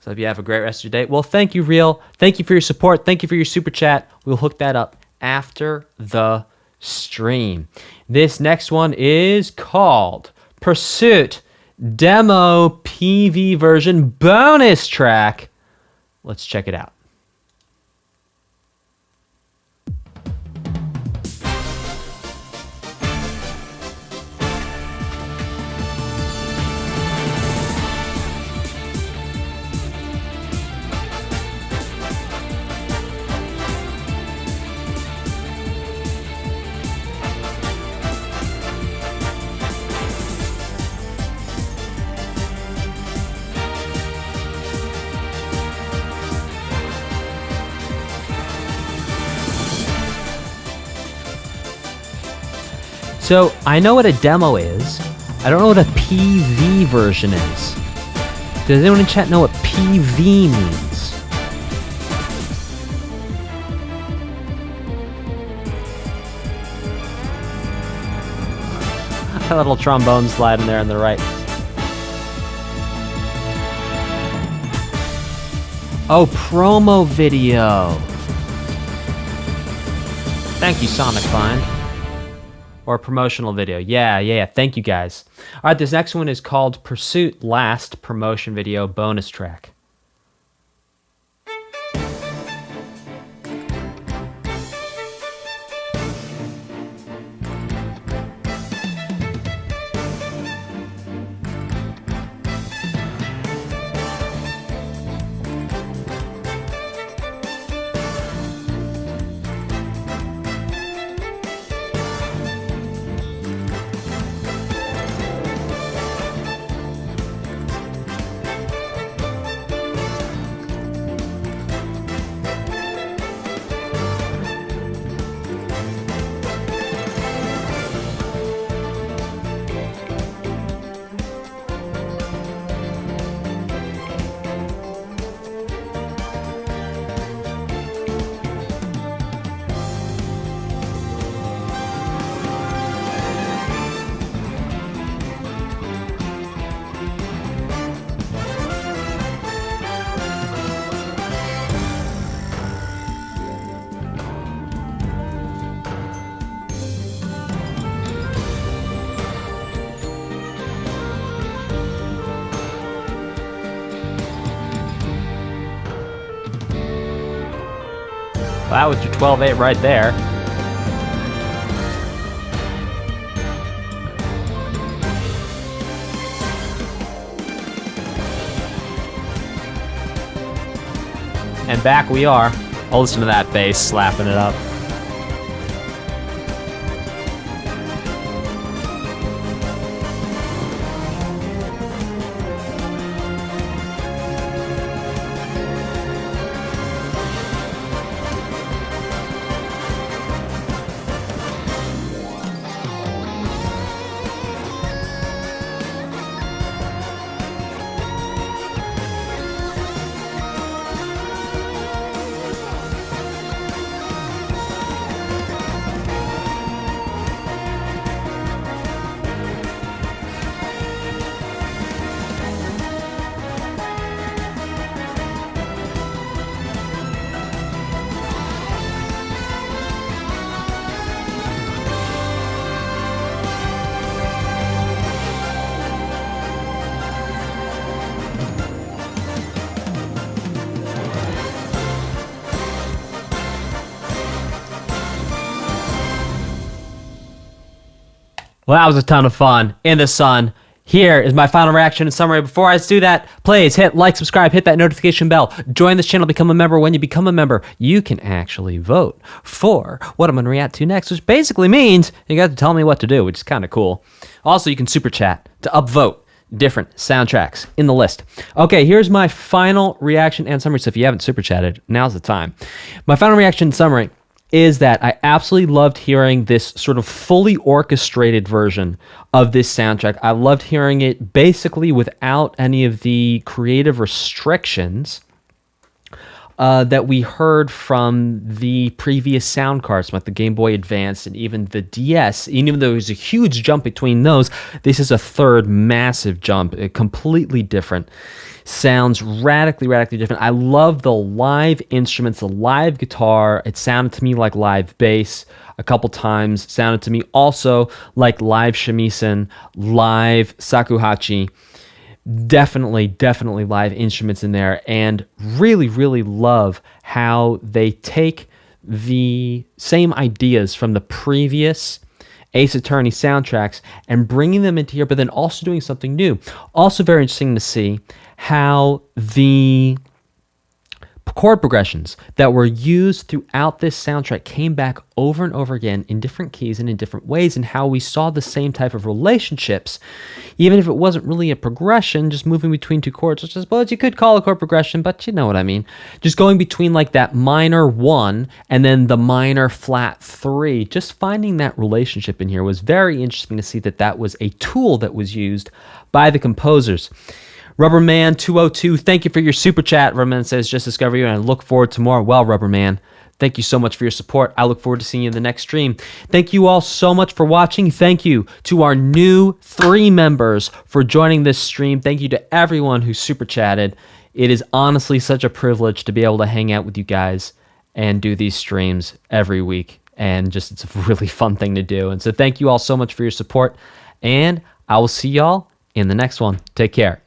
if you have a great rest of your day, well, thank you, Real. Thank you for your support. Thank you for your super chat. We'll hook that up after the stream. This next one is called Pursuit Demo PV Version Bonus Track. Let's check it out. So, I know what a demo is. I don't know what a PV version is. Does anyone in chat know what PV means? A little trombone slide in there on the right. Oh, promo video. Thank you, Sonic Find. Or promotional video. Yeah. Thank you, guys. All right, this next one is called Pursuit Last Promotion Video Bonus Track. That was your 12-8 right there. And back we are. Oh, listen to that bass slapping it up. Well, that was a ton of fun in the sun. Here is my final reaction and summary. Before I do that, please hit like, subscribe, hit that notification bell. Join this channel, become a member. When you become a member, you can actually vote for what I'm going to react to next, which basically means you got to tell me what to do, which is kind of cool. Also, you can super chat to upvote different soundtracks in the list. Okay, here's my final reaction and summary. So if you haven't super chatted, now's the time. My final reaction and summary is that I absolutely loved hearing this sort of fully orchestrated version of this soundtrack. I loved hearing it basically without any of the creative restrictions that we heard from the previous sound cards, like the Game Boy Advance and even the DS. Even though there's a huge jump between those, this is a third massive jump, completely different. Sounds radically different. I love the live instruments, the live guitar. It sounded to me like live bass a couple times. Sounded to me also like live shamisen, live shakuhachi. Definitely live instruments in there, and really love how they take the same ideas from the previous Ace Attorney soundtracks and bringing them into here, but then also doing something new. Also very interesting to see how the chord progressions that were used throughout this soundtrack came back over and over again in different keys and in different ways, and how we saw the same type of relationships, even if it wasn't really a progression, just moving between two chords, which I suppose you could call a chord progression, but you know what I mean. Just going between like that minor 1 and then the minor flat 3, just finding that relationship in here was very interesting to see that was a tool that was used by the composers. Rubberman202, thank you for your super chat. Rubberman says, just discover you, and I look forward to more. Well, Rubberman, thank you so much for your support. I look forward to seeing you in the next stream. Thank you all so much for watching. Thank you to our new 3 members for joining this stream. Thank you to everyone who super chatted. It is honestly such a privilege to be able to hang out with you guys and do these streams every week. And just, it's a really fun thing to do. And so thank you all so much for your support. And I will see y'all in the next one. Take care.